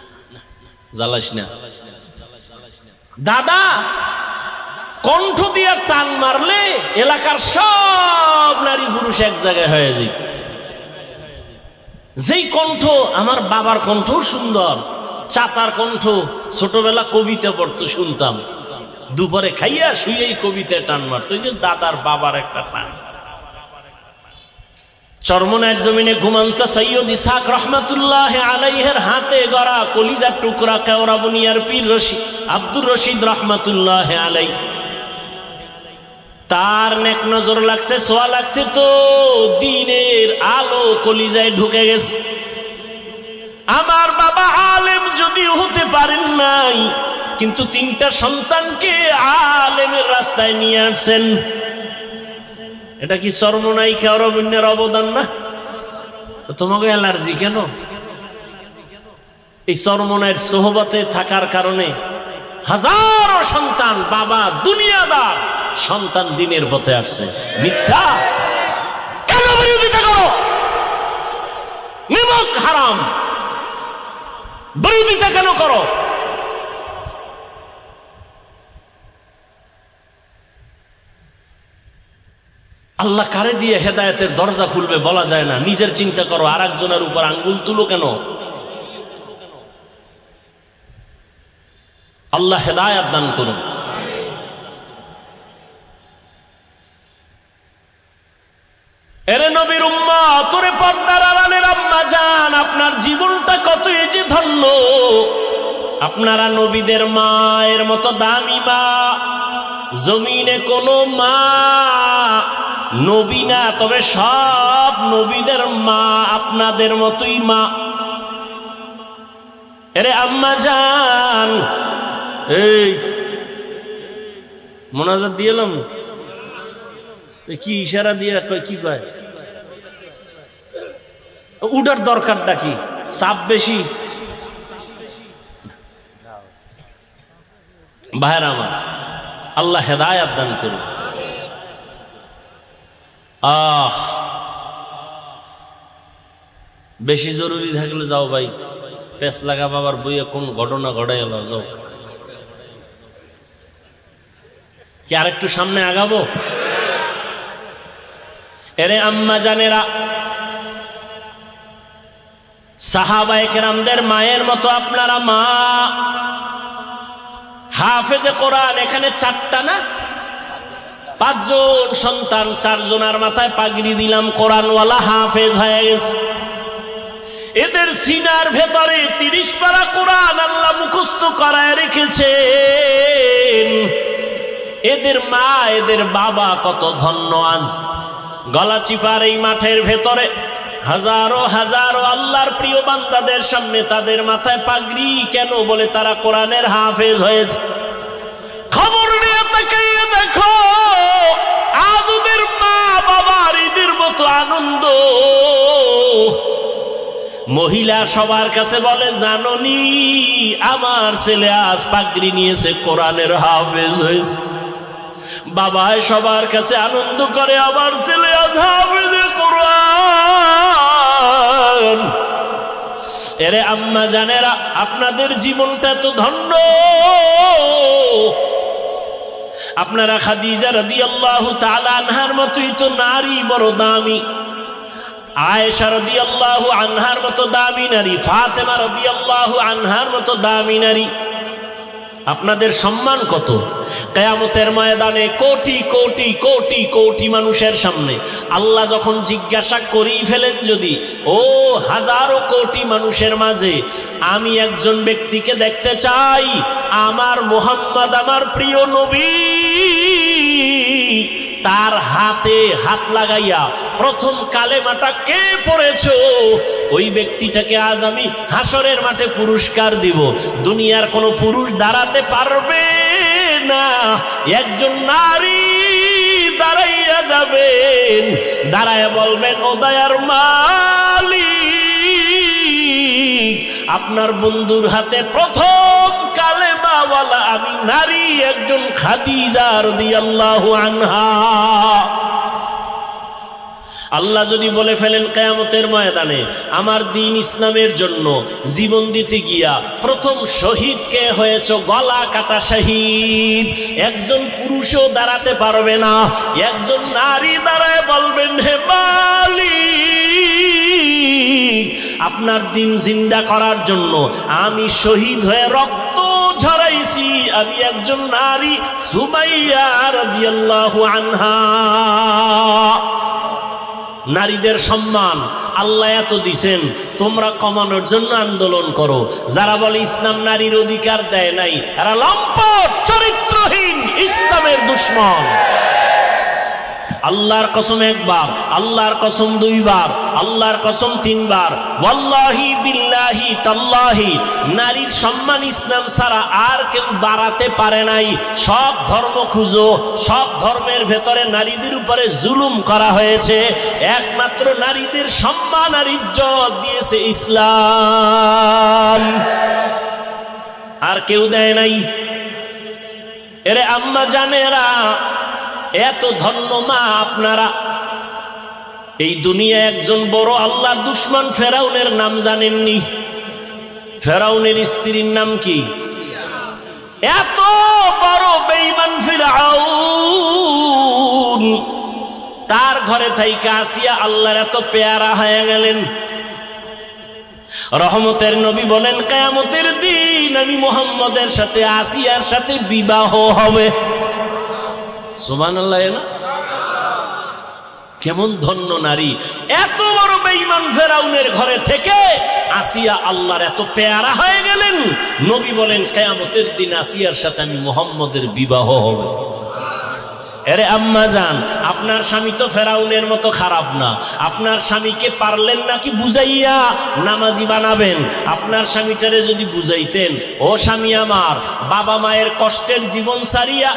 জ্বালাস না দাদা। কণ্ঠ দিয়া টান মারলে এলাকার সব নারী পুরুষ এক জায়গায় হয়ে যায়। যেই কণ্ঠ, আমার বাবার কণ্ঠ সুন্দর, চাচার কণ্ঠ, ছোটবেলা কবিতা পড়তো শুনতাম, দুপুরে খাইয়া শুয়েই কবিতায় টান মারতো। ওই যে দাদার বাবার একটা টান। চরমনায়ের জমিনে ঘুমন্ত সৈয়দ ইসহাক রহমাতুল্লাহ আলাইহির হাতে গড়া কলিজার টুকরা কেওড়া বুনিয়ার পীর আব্দুর রশিদ রহমাতুল্লাহ আলাই, তার নেক নজর লাগছে, সোয়া লাগছে তো দিনের আলো কলিজায় ঢুকে গেছে। আমার বাবা আলেম যদিও হতে পারেন নাই, কিন্তু 3টা সন্তানকে আলেমের রাস্তায় নিয়ে আসছেন। এটা কি চরমনাই কেওড়া বুনিয়ার অবদান না? তোমাকে অ্যালার্জি কেন? এই চরমনাইয়ের সোহবতে থাকার কারণে হাজারো সন্তান, বাবা দুনিয়াদার, সন্তান দিনের পথে আসছে। মিথ্যা কেন বিরোধিতা করো? নিমক হারাম, বিরোধিতা কেন করো? আল্লাহ কারে দিয়ে হেদায়েতের দরজা খুলবে বলা যায় না। নিজের চিন্তা করো, আর একজনের উপর আঙ্গুল তুলো কেন? আল্লাহ হেদায়েত দান করুন। এরে নবীর উম্মত, ওরে পর্দার আড়ালের আম্মা জান, আপনার জীবনটা কতই যে ধন্য। আপনারা নবীদের মায়ের মতো দামি মা জমিনে কোনো মা নবী না, তবে সব নবীদের মা আপনাদের মতোই মা। এরে আম্মা জান, এই মোনাজাত দিয়েলাম, কি ইশারা দিয়ে কি কয়? উডার দরকারটা কি? চাপ বেশি? ভাইয়ের আমার, আল্লাহ হেদায়েত দান করুন। বেশি জরুরি থাকলে যাও ভাই, পেস লাগা বাবার বইয়ে কোন ঘটনা ঘটাই এলো, যাও। কি আরেকটু সামনে আগাবো? এরে আম্মা জানেরা, সাহাবায়ে কেরামদের মায়ের মতো আপনারা মা। হাফেজে কোরআন এখানে 4টা না 5 জন সন্তান, 4 জনের মাথায় পাগড়ি দিলাম, কোরআনওয়ালা হাফেজ হয়ে গেছে। এদের সিনার ভেতরে 30 পারা কোরআন আল্লাহ মুখস্থ করায় রেখেছেন। এদের মা, এদের বাবা কত ধন্য। আজ গলাচিপার এই মাঠের ভেতরে হাজারো হাজারো আল্লাহর প্রিয় বান্দাদের সামনে তাদের মাথায় পাগড়ি কেন? বলে তারা কোরআনের হাফেজ হয়েছে। খবর নিয়ে তাকিয়ে দেখো, আজ ওদের মা বাবার ঈদের মতো আনন্দ। মহিলা সবার কাছে বলে, জাননি আমার ছেলে আজ পাগড়ি নিয়েছে, কোরআনের হাফেজ হয়েছে। বাবায় সবার কাছে আনন্দ করে, আমার ছেলে আজ হাফেজে কোরআন। এরে আম্মা জানেরা, আপনাদের জীবনটা তো ধন্য। আপনারা খাদিজা রাদিয়াল্লাহু তাআলা আনহার মতোই তো নারী, বড় দামি। আয়েশা রাদিয়াল্লাহু আনহার মতো দামি নারী, ফাতেমা রাদিয়াল্লাহু আনহার মতো দামি নারী। আপনাদের সম্মান কত? কিয়ামতের ময়দানে কোটি কোটি কোটি কোটি মানুষের সামনে আল্লাহ যখন জিজ্ঞাসা করেই ফেলেন, যদি ও হাজারো কোটি মানুষের মাঝে আমি একজন ব্যক্তিকে দেখতে চাই, আমার মুহাম্মদ, আমার প্রিয় নবী, তার হাতে হাত লাগাইয়া প্রথম কালেমাটা কে পড়েছো, ওই ব্যক্তিটাকে আজ আমি হাসরের মাঠে পুরস্কার দিব। দুনিয়ার কোনো পুরুষ দাঁড়াতে পারবে না। একজন নারী দাঁড়াইয়া যাবেন, দাঁড়াইয়া বলবেন, ও দয়ার মালিক, আপনার বন্ধুর হাতে প্রথম কালেমাওয়ালা আমি নারী, একজন খাদিজা রাদিয়াল্লাহু আনহা। আল্লাহ যদি বলে ফেলেন কিয়ামতের ময়দানে আমার দ্বীন ইসলামের জন্য জীবন দিতে গিয়া প্রথম শহীদ কে হয়েছে, গলা কাটা শহীদ, একজন পুরুষও দাঁড়াতে পারবে না, একজন নারী দাঁড়ায় বলবেন হে মালিক, আপনার দ্বীন জিন্দা করার জন্য আমি শহীদ হয়ে রক্ত ঝরাইছি, আমি একজন নারী সুমাইয়া রাদিয়াল্লাহু আনহা। নারীদের সম্মান আল্লাহ এত দিছেন, তোমরা কমানোর জন্য আন্দোলন করো। যারা বলে ইসলাম নারীর অধিকার দেয় নাই, এরা লম্পট, চরিত্রহীন, ইসলামের দুশমন। আল্লাহর কসম একবার, আল্লাহর কসম দুইবার, আল্লাহর কসম তিনবার, ওয়াল্লাহি বিল্লাহি তাল্লাহি, নারীর সম্মান ইসলাম ছাড়া আর কেউ বাড়াতে পারে নাই। সব ধর্ম খুঁজো, সব ধর্মের ভেতরে নারীদের উপরে জুলুম করা হয়েছে, একমাত্র নারীদের সম্মান আর ইজ্জত দিয়েছে ইসলাম, আর কেউ দেয় নাই। এরে আম্মা জানেরা, এত ধন্য মা আপনারা। এই দুনিয়া একজন বড় আল্লাহর দুশমন ফেরাউনের নাম জানেননি? ফেরাউনের স্ত্রীর নাম কি? এত বড় বেঈমান ফিরআউন, তার ঘরে থাইকা আসিয়া আল্লাহর এত পেয়ারা হয়ে গেলেন। রহমতের নবী বলেন কিয়ামতের দিন আমি মুহাম্মদের সাথে আসিয়ার সাথে বিবাহ হবে। সুবহানাল্লাহ। না কেমন ধন্য নারী, এত বড় বেঈমান ফেরাউনের ঘরে থেকে আসিয়া আল্লাহর এত পেয়ারা হয়ে গেলেন। নবী বলেন কিয়ামতের দিন আসিয়ার সাথে আমি মুহাম্মদের বিবাহ হবে। আরে আম্মা জান, আপনার স্বামী তো ফেরাউনের মতো খারাপ না। আপনার স্বামীকে পারলেন নাকি বুঝাইয়া নামাজি বানাবেন? আপনার স্বামীটারে যদি বুঝাইতেন, ও স্বামী আমার, বাবা মায়ের কষ্টের জীবন সারিয়া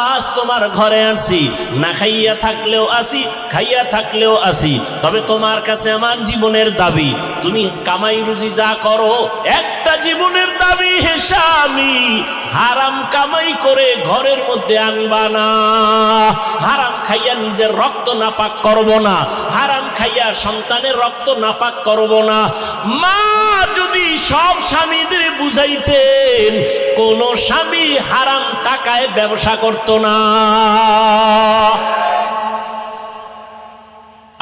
আজ তোমার ঘরে আসি, না খাইয়া থাকলেও আসি, খাইয়া থাকলেও আসি, তবে তোমার কাছে আমার জীবনের দাবি, তুমি কামাই রুজি যা করো, একটা জীবনের দাবি হে স্বামী, হারাম কামাই করে ঘরের মধ্যে আনবা না, হারাম খাইয়া নিজের রক্ত নাপাক করব না, হারাম খাইয়া সন্তানের রক্ত নাপাক করব না। মা যদি সব স্বামীদের বুঝাইতেন, কোন স্বামী হারাম টাকায় ব্যবসা করত না।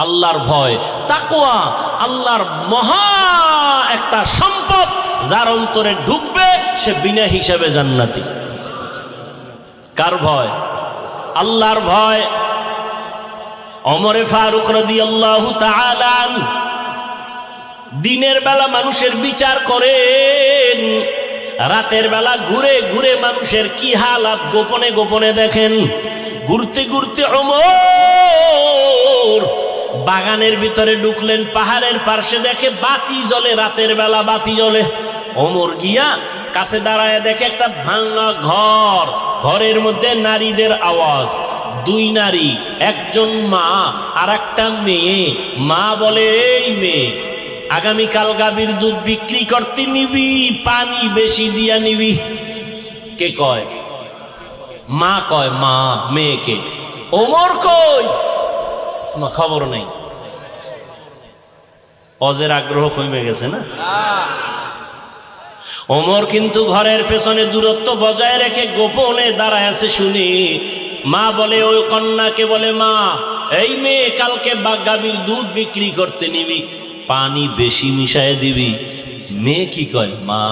আল্লাহর ভয়, তাকওয়া আল্লাহর মহা একটা সম্পদ, যার অন্তরে ঢুকবে সে বিনা হিসাবে জান্নাতি। কার ভয়? আল্লাহর ভয়। ওমরে ফারুক রাদিয়াল্লাহু তাআলা দিনের বেলা মানুষের বিচার করেন, রাতের বেলা ঘুরে ঘুরে মানুষের কি হালাত গোপনে গোপনে দেখেন। ঘুরতে ঘুরতে ওমর বাগানের ভিতরে ঢুকলেন, পাহাড়ের পাশে দেখে বাতি জ্বলে, রাতের বেলা বাতি জ্বলে। ওমর গিয়া কাছে দাঁড়ায় দেখে একটা ভাঙা ঘর, ঘরের মধ্যে নারীদের আওয়াজ, দুই নারী, একজন মা আর একটা মেয়ে। মা বলে, এই মেয়ে, আগামীকাল গাভীর দুধ বিক্রি করতে নিবি, পানি বেশি দিয়া নিবি। কে কয়? মা কয়। মা মেয়েকে। ওমর কই? তোমার খবর নেই। অজের আগ্রহ কমে গেছে না? ওমর কিন্তু ঘরের পেছনে দূরত্ব বজায় রেখে গোপনে দাঁড়ায় আছে। শুনি মা বলে, ওই কন্যাকে বলে, মা এই মেয়ে কালকে গাভীর দুধ বিক্রি করতে নিবি, পানি বেশি মিশায় দিবি। মেয়ে কি কয়? মা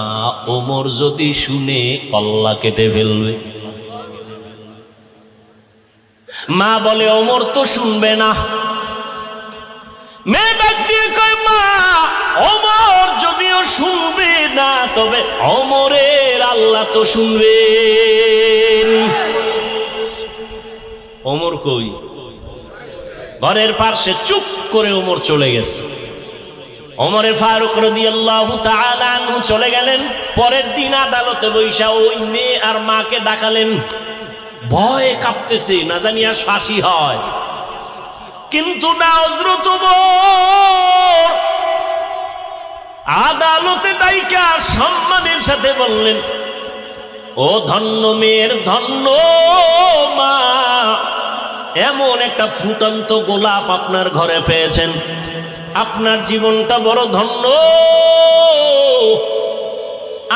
ওমর যদি শুনে কল্লা কেটে ফেলবে। মা বলে, ওমর তো শুনবে না। মেয়ে ডাক দিয়ে কয়, মা ওমর যদিও শুনবে না, তবে ওমরের আল্লাহ তো শুনবেন। ওমর কই? ঘরের পাশে চুপ করে ওমর চলে গেছে। ওমরে ফারুক রাদিয়াল্লাহু তাআলা আনহু চলে গেলেন। পরের দিন আদালতে বৈশা ওই মেয়ে আর মাকে ডাকালেন। ভয়ে কাঁপতেছে, না জানি আর ফাঁসি হয়। কিন্তু না, হযরত ওমর আদালতে ডাইকা সম্মানের সাথে বললেন, ও ধন্য মেয়ের ধন্য মা, এমন একটা ফুটন্ত গোলাপ আপনার ঘরে পেয়েছেন, আপনার জীবনটা বড় ধন্য।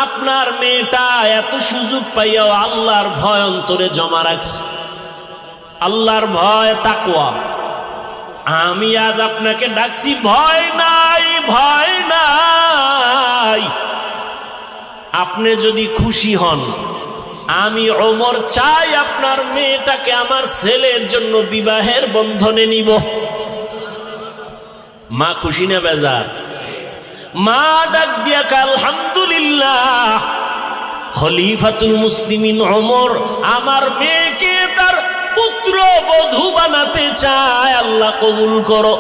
আপনার মেয়েটা এত সুযোগ পাইয়াও আল্লাহর ভয় অন্তরে জমা রাখছে, আল্লাহর ভয়, তাকওয়া। আমি আজ আপনাকে ডাকছি, ভয় নাই, ভয় নাই। আপনি যদি খুশি হন, আমি ওমর চাই আপনার মেয়েটাকে আমার ছেলের জন্য বিবাহের বন্ধনে নিব। মা খুশি না বেজার? মা ডাক দিয়া কে আলহামদুলিল্লাহ, খলিফাতুল মুসলিমিন ওমর আমার মেয়েকে তার পুত্র বধূ বানাতে চায়, আল্লাহ কবুল করো।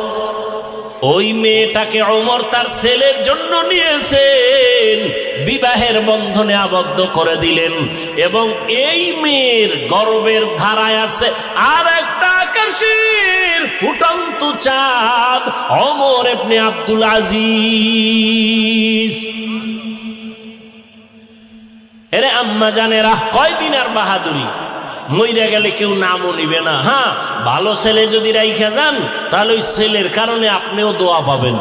ওই মেয়েটাকে ওমর তার ছেলের জন্য নিয়েছেন, বিবাহের বন্ধনে আবদ্ধ করে দিলেন। এবং এই মেয়ের গর্বের ধারায় আছে আর একটা আকাশের ফুটন্ত চাঁদ, ওমর ইবনে আব্দুল আজিজ। এরে আম্মা জানেরা, কয়দিন আর বাহাদুরি, মইরা গেলে কেউ নামও নিবে না। হ্যাঁ, ভালো ছেলে যদি রাইখা যান তাহলে ওই ছেলের কারণে আপনিও দোয়া পাবেন।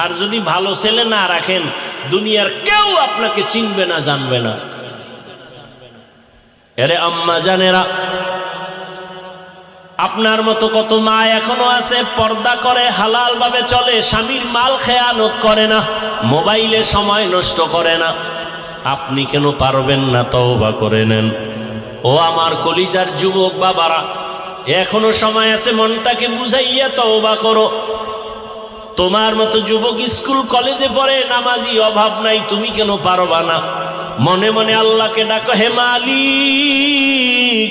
আর যদি ভালো ছেলে না রাখেন, দুনিয়ার কেউ আপনাকে চিনবে না, জানবে না। এরে আম্মা জানেরা, আপনার মতো কত মা এখনো আছে, পর্দা করে, হালাল ভাবে চলে, স্বামীর মাল খেয়ানত করে না, মোবাইলে সময় নষ্ট করে না। আপনি কেন পারবেন না? তওবা করে নেন। ও আমার কলিজার যুবক বাবারা, এখনো সময় আছে, মনটাকে বুঝাইয়া তওবা করো। তোমার মতো যুবক স্কুল কলেজে পড়ে, নামাজি, অভাব নাই, তুমি কেন পারবা না? মনে মনে আল্লাহকে ডাকো, হে মালিক,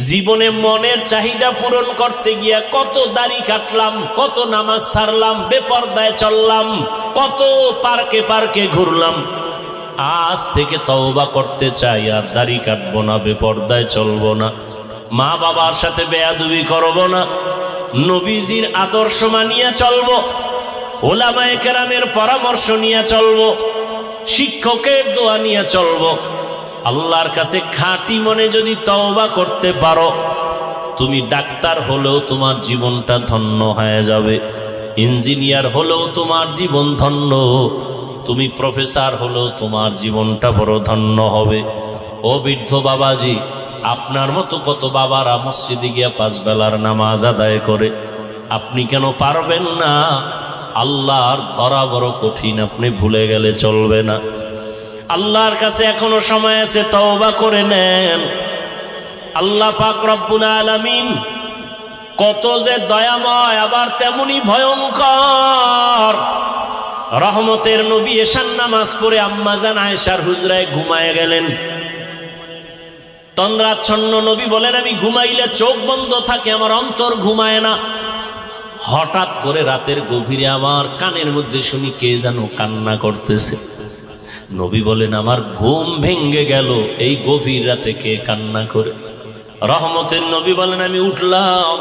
জীবনে মনের চাহিদা পূরণ করতে গিয়া কত দাড়ি কাটলাম, কত নামাজ ছাড়লাম, বেপরদায় চললাম, কত পার্কে পার্কে ঘুরলাম। আজ থেকে তওবা করতে চাই, আর দাড়ি কাটবো না, বেপরদায় চলবো না, মা বাবার সাথে বেয়াদবি করবো না, নবীজির আদর্শ মানিয়ে চলবো, ওলামায়ে কেরামের পরামর্শ নিয়ে চলবো, শিক্ষকের দোয়া নিয়ে চলবো। আল্লাহর কাছে খাঁটি মনে যদি তওবা করতে পারো, তুমি ডাক্তার হলেও তোমার জীবনটা ধন্য হয়ে যাবে, ইঞ্জিনিয়ার হলেও তোমার জীবন ধন্য, তুমি প্রফেসর হলেও তোমার জীবনটা বড় ধন্য হবে। ও বৃদ্ধ বাবাজি, আপনার মতো কত বাবারা মসজিদে গিয়া 5 বেলার নামাজ আদায় করে, আপনি কেন পারবেন না? আল্লাহর ধরা বড় কঠিন, আপনি ভুলে গেলে চলবে না। আল্লাহর কাছে এখনো সময় আছে, তওবা করে নেন। আল্লাহ পাক রব্বুল আলামিন কত যে দয়াময়, আবার তেমনি ভয়ঙ্কর। রহমতের নবী এশার নামাজ পড়ে আম্মাজান আয়েশার হুজরায় ঘুমায় গেলেন। তন্দ্রাচ্ছন্ন নবী বলেন, আমি ঘুমাইলে চোখ বন্ধ থাকে, আমার অন্তর ঘুমায় না। হঠাৎ করে রাতের গভীরে আমার কানের মধ্যে শুনি কে যেন কান্না করতেছে। নবী বলেন, আমার ঘুম ভেঙ্গে গেল, এই গভীর রাতে কে কান্না করে? রহমতের নবী বলেন, আমি উঠলাম,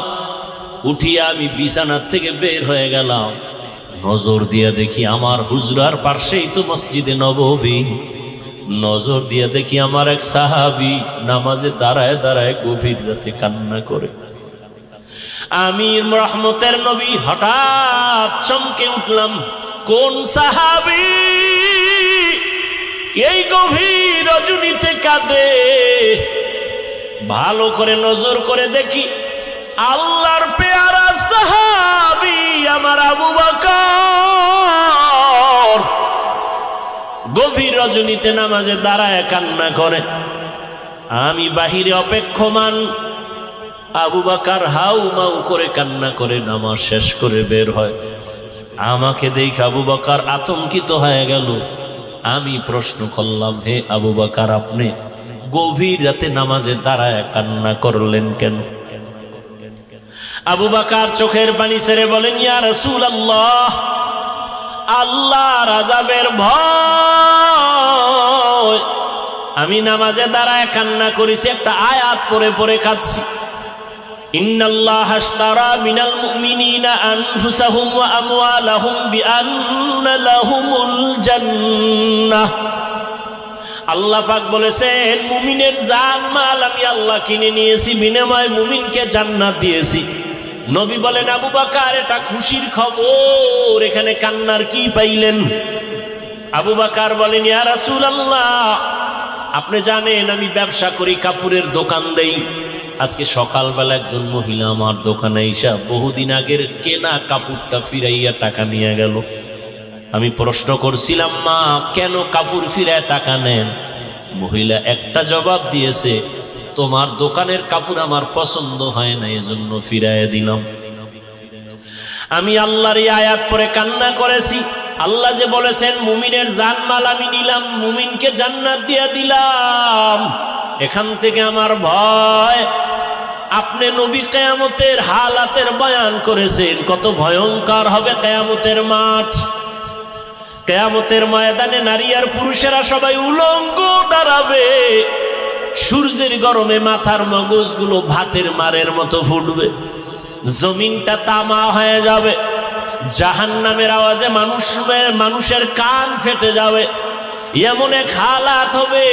উঠিয়া আমি বিছানার থেকে বের হয়ে গেলাম, নজর দিয়া দেখি আমার হুজরার পাশেই তো মসজিদে নববী, নজর দিয়া দেখি আমার এক সাহাবী নামাজে দাঁড়ায় দাঁড়ায় গভীর রাতে কান্না করে। আমি রহমতের নবী হঠাৎ চমকে উঠলাম, কোন সাহাবী এই গভীর রজনীতে কাঁদে? ভালো করে নজর করে দেখি, আল্লাহর পেয়ারা সাহাবী আমার আবু বকর গভীর রজনীতে নামাজে দাঁড়ায় কান্না করে। আমি বাহিরে অপেক্ষমান, আবু বকর হাউ মাউ করে কান্না করে নামাজ শেষ করে বের হয়। আমাকে দেখে আবু বকর আতঙ্কিত হয়ে গেল। আমি প্রশ্ন করলাম, হে আবু বকর, আপনি গভীর রাতে নামাজে দাঁড়ায় কান্না করলেন কেন? আবু বকর চোখের পানি ছেড়ে বলেন, ইয়া রাসূলুল্লাহ, আল্লাহর আযাবের ভয় আমি নামাজে দাঁড়ায় কান্না করেছি, একটা আয়াত পড়ে পড়ে কাঁদছি। ইন্নাল্লাহা আশতারা মিনাল মুমিনিনা আনফুসাহুম ওয়া আমওয়ালাহুম বিআন্না লাহুমুল জান্নাহ। আল্লাহ পাক বলেছেন মুমিনের জান মাল আমি আল্লাহ কিনে নিয়েছি, বিনিময়ে মুমিনকে জান্নাত দিয়েছি। নবী বলেন আবু বকর এটা খুশির খবর, এখানে কান্নার কি পাইলেন? আবু বকর বলেন ইয়া রাসূলুল্লাহ, আপনি জানেন আমি ব্যবসা করি, কাপড়ের দোকান দেই। আজকে সকালবেলা একজন মহিলা আমার দোকানে এসে বহুদিন আগের কেনা কাপড়টা ফিরাইয়া টাকা নিয়ে গেল। আমি প্রশ্ন করছিলাম মা কেন কাপড় ফিরায় টাকা নেন? মহিলা একটা জবাব দিয়েছে, তোমার দোকানের কাপড় আমার পছন্দ হয় না, এজন্য ফিরাইয়া দিলাম। আমি আল্লাহর এই আয়াত পড়ে কান্না করেছি। আল্লাহ যে বলেছেন মুমিনের জানমাল আমি নিলাম, মুমিনকে জান্নাত দিয়ে দিলাম, এখান থেকে আমার ভয়। আপনি নবী কিয়ামতের হালাতের বয়ান করেছেন, কত ভয়ঙ্কর হবে কিয়ামতের মাঠ। কিয়ামতের ময়দানে নারী আর পুরুষেরা সবাই উলঙ্গ দাঁড়াবে। সূর্যের গরমে মাথার মগজগুলো ভাতের মারের মতো ফুটবে, জমিনটা তামা হয়ে যাবে, জাহান্নামের আওয়াজে মানুষের কান ফেটে যাবে। এমন এক হালাত হবে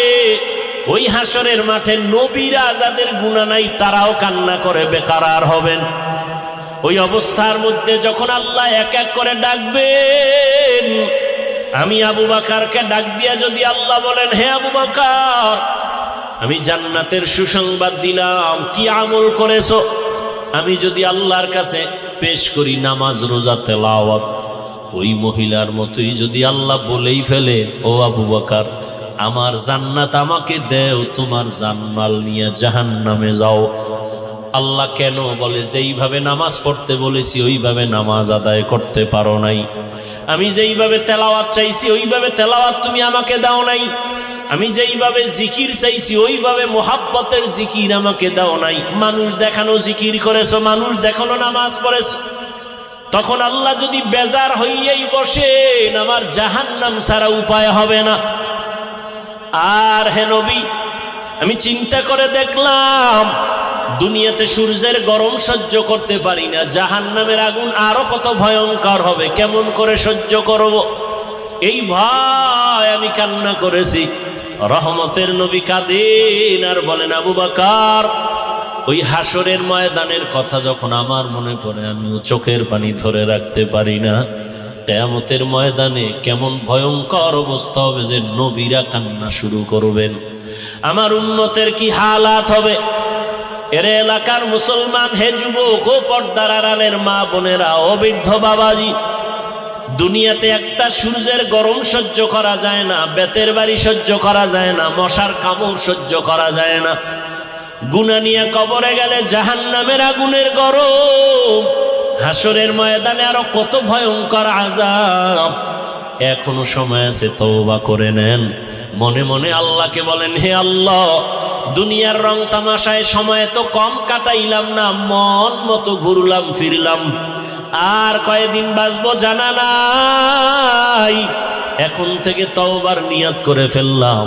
ওই হাসরের মাঠে নবীরা যাদের গুনাহ নাই তারাও কান্না করে বেকারার হবেন। ওই অবস্থার মধ্যে যখন আল্লাহ এক এক করে ডাকবেন, আমি আবু বকরকে ডাক দিয়া যদি আল্লাহ বলেন হে আবু বকর আমি জান্নাতের সুসংবাদ দিলাম, কি আমল করেছো? আমি যদি আল্লাহর কাছে পেশ করি নামাজ রোজা তেলাওয়াত, ওই মহিলার মতোই যদি আল্লাহ বলেই ফেলে ও আবু বকর আমার জান্নাত আমাকে দেও, তোমার জানমাল নিয়ে জাহান্নামে যাও। আল্লাহ কেন বলে যেইভাবে নামাজ পড়তে বলেছি ওইভাবে নামাজ আদায় করতে পারো নাই, আমি যেইভাবে তেলাওয়াত চাইছি ওইভাবে তেলাওয়াত তুমি আমাকে দাও নাই, আমি যেইভাবে জিকির চাইছি ওইভাবে মোহাব্বতের জিকির আমাকে দাও নাই। মানুষ দেখানো জিকির করেছো, মানুষ দেখানো নামাজ পড়েছো। তখন আল্লাহ যদি বেজার হইয়াই বসেন আমার জাহান্নাম ছাড়া উপায় হবে না। আর হে নবী আমি চিন্তা করে দেখলাম দুনিয়াতে সূর্যের গরম সহ্য করতে পারি না, জাহান্নামের আগুন আরো কত ভয়ঙ্কর হবে, কেমন করে সহ্য করব? এই ভয় আমি কান্না করেছি। রহমতের নবী কাঁদেন আর বলেন আবু বকর ওই হাসরের ময়দানের কথা যখন আমার মনে পড়ে আমিও চোখের পানি ধরে রাখতে পারি না। কিয়ামতের ময়দানে কেমন ভয়ঙ্কর অবস্থা হবে যে নবীরা কান্না শুরু করবেন, আমার উম্মতের কি হালাত হবে। এর এলাকার মুসলমান হে যুবক ও পর্দার আড়ালের মা বোনেরা ও বৃদ্ধ বাবাজি, দুনিয়াতে একটা সূর্যের গরম সহ্য করা যায় না, বেতের বাড়ি সহ্য করা যায় না, মশার কামড় সহ্য করা যায় না। গুনাহ নিয়ে কবরে গেলে জাহান্নামের আগুনের গরম, হাসরের ময়দানে আরো কত ভয়ঙ্কর আযাব। এখনো সময় আছে, তওবা করে নেন। মনে মনে আল্লাহকে বলেন হে আল্লাহ দুনিয়ার রং তামাশায় সময় তো কম কাটাইলাম না, মন মতো ঘুরলাম ফিরলাম, আর কয়দিন বাঁচবো জানা নাই। এখন থেকে তওবার নিয়ত করে ফেললাম,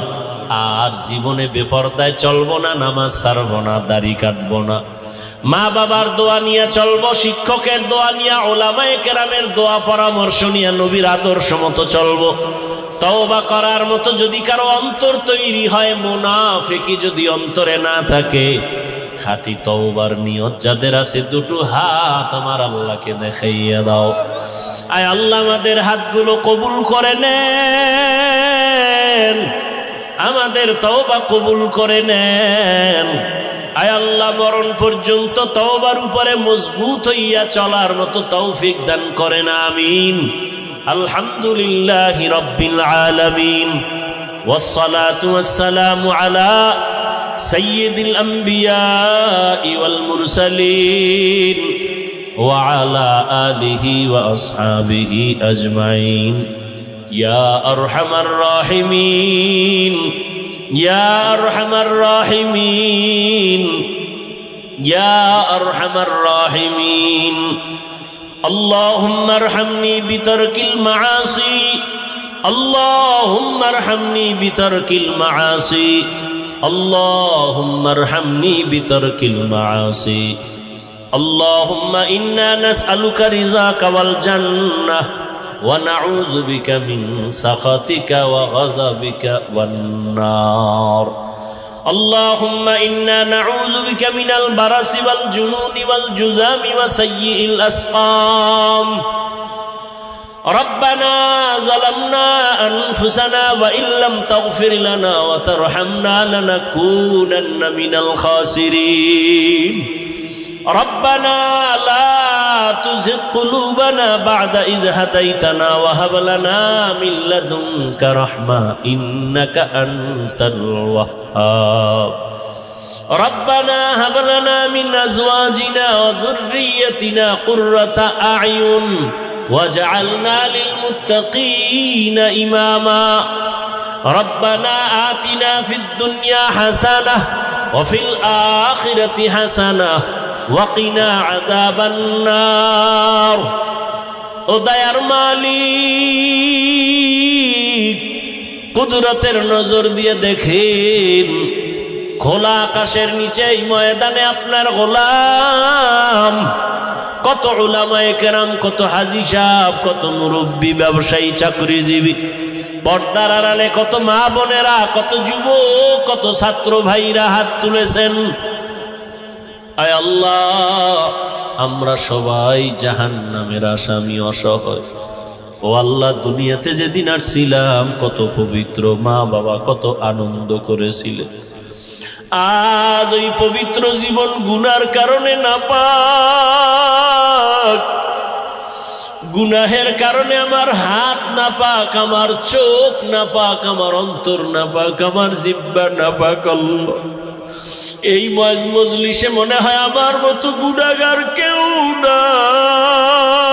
আর জীবনে বেপরদায় চলবো না, নামাজ ছাড়বো না, দাড়ি কাটবো না, মা বাবার দোয়া নিয়ে চলবো, শিক্ষকের দোয়া নিয়ে, ওলামায়ে কেরামের দোয়া পরামর্শ নিয়ে নবীর আদর্শ মতো চলবো। তওবা করার মতো যদি কারো অন্তর তৈরি হয়, মুনাফিকি যদি অন্তরে না থাকে, খাঁটি তওবার নিয়ত যাদের আছে দুটো হাত আমার আল্লাহকে দেখাইয়া দাও। আয় আল্লাহ আমাদের হাতগুলো কবুল করে নেন, আমাদের তওবা কবুল করে নেন। আয় আল্লাহ মরণ পর্যন্ত তওবার উপরে মজবুত হইয়া চলার মতো তৌফিক দান করেন, আমিন। আলহামদুলিল্লাহি রাব্বিল আলামিন, ওয়াসসালাতু ওয়াসসালামু আলা সাইয়্যিদিল আমবিয়াই ওয়াল মুরসালিন ওয়া আলা আলিহি ওয়া আসহাবিহি আজমাইন। ইয়া আরহামার রাহিমিন, ইয়া আরহামার রাহিমিন, ইয়া আরহামার রাহিমিন। اللهم ارحمني بترك المعاصي، اللهم ارحمني بترك المعاصي، اللهم ارحمني بترك المعاصي. اللهم إنا نسألك رضاك والجنة ونعوذ بك من سخطك وغضبك والنار اللهم إنا نعوذ بك من البرص والجنون والجذام وسيء الأسقام ربنا ظلمنا أنفسنا وإن لم تغفر لنا وترحمنا لنكونن من الخاسرين ربنا لا تزغ قلوبنا بعد إذ هديتنا وهب لنا من لدنك رحمة إنك أنت الوهاب ربنا هب لنا من أزواجنا وذريتنا قرة أعين وجعلنا للمتقين إماما ربنا آتنا في الدنيا حسنة وفي الآخرة حسنة وقنا عذاب النار ও দয়ার মালিক কুদরতের নজর দিয়ে দেখেন খোলা আকাশের নিচে এই ময়দানে আপনার গোলাম কত উলামায়ে কেরাম কত হাজী সাহেব কত মুরব্বী ব্যবসায়ী চাকরিজীবী পর্দার আড়ালে কত মা বোনেরা কত যুবক কত ছাত্র ভাইরা হাত তুলেছেন আয় আল্লাহ আমরা সবাই জাহান্নামের আসামি অসহায় ও আল্লাহ দুনিয়াতে যেদিন আসছিলাম কত পবিত্র মা বাবা কত আনন্দ করেছিলেন আজ ওই পবিত্র জীবন গুনার কারণে নাপাক গুনাহের কারণে আমার হাত নাপাক আমার চোখ নাপাক আমার অন্তর নাপাক আমার জিহ্বা নাপাক আল্লাহ এই মজলিসে মনে হয় আমার মতো গুনাহগার কেউ নাই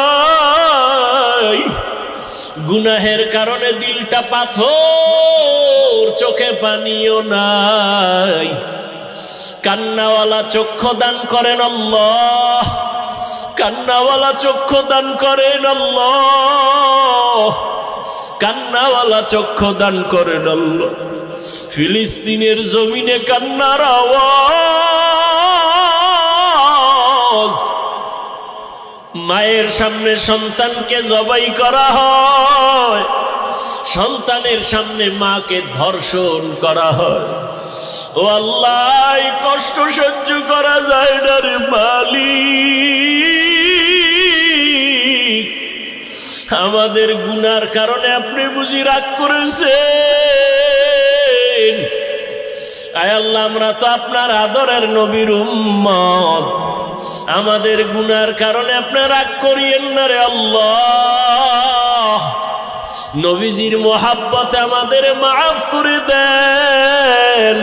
গুনাহের কারণে দিলটা পাথর চোখে পানিও নাই কান্নাওয়ালা চক্ষু দান করেন আল্লাহ কান্নাওয়ালা চক্ষু দান করেন আল্লাহ কান্নাওয়ালা চক্ষু দান করেন আল্লাহ ফিলিস্তিনের জমিনে কান্নার আওয়াজ মায়ের সামনে সন্তানকে জবাই করা হয় সন্তানের সামনে মাকে ধর্ষণ করা হয় ও আল্লাহ কষ্ট সহ্য করা যায় না রে মালিক আমাদের গুনার কারণে আপনি বুঝি রাগ করেছেন আয় আল্লাহ আমরা তো আপনার আদরের নবীর উম্মত আমাদের গুনার কারণে আপনি রাগ করিয়েন না রে আল্লাহ নবীজির মোহাব্বতে আমাদের মাফ করে দেন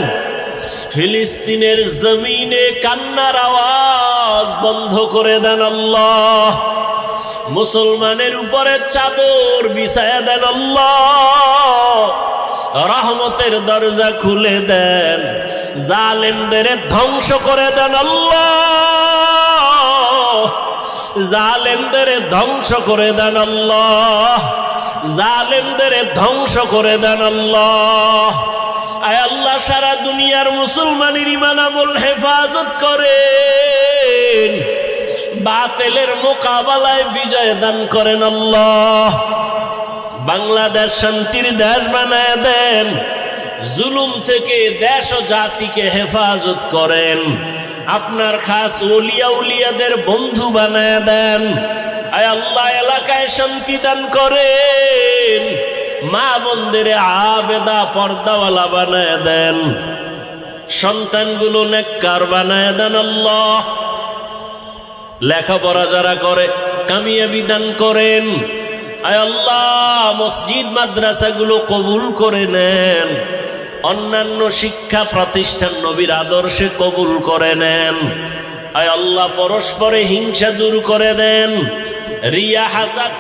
ফিলিস্তিনের জমিনে কান্নার আওয়াজ বন্ধ করে দেন আল্লাহ মুসলমানের উপরে চাদর বিছায়া দেন আল্লাহ রহমতের দরজা খুলে দেন জালেমদের ধ্বংস করে দেন আল্লাহ জালেমদের ধ্বংস করে দেন আল্লাহ জালেমদের ধ্বংস করে দেন আল্লাহ আয় আল্লাহ সারা দুনিয়ার মুসলমানের ঈমান আমল হেফাজত করেন বাতিলের মোকাবেলায় বিজয় দান করেন আল্লাহ বাংলাদেশ শান্তির দেশ বানায় দেন জুলুম থেকে দেশ ও জাতিকে হেফাজত করেন আপনার খাস ওলিয়া উলিয়াদের বন্ধু বানায় দেন আয় আল্লাহ এলাকায় শান্তি দান করেন মা বোনদের আবেদা পর্দাওয়ালা বানায় দেন সন্তানগুলো নেককার বানায় দেন আল্লাহ লেখাপড়া যারা করে কামিয়াবি দান করেন আয় আল্লাহ মসজিদ মাদ্রাসাগুলো কবুল করে নেন অন্যান্য শিক্ষা প্রতিষ্ঠান নবীর আদর্শে কবুল করে নেন আয় আল্লাহ পরস্পরে হিংসা দূর করে দেন রিয়া হাসাদ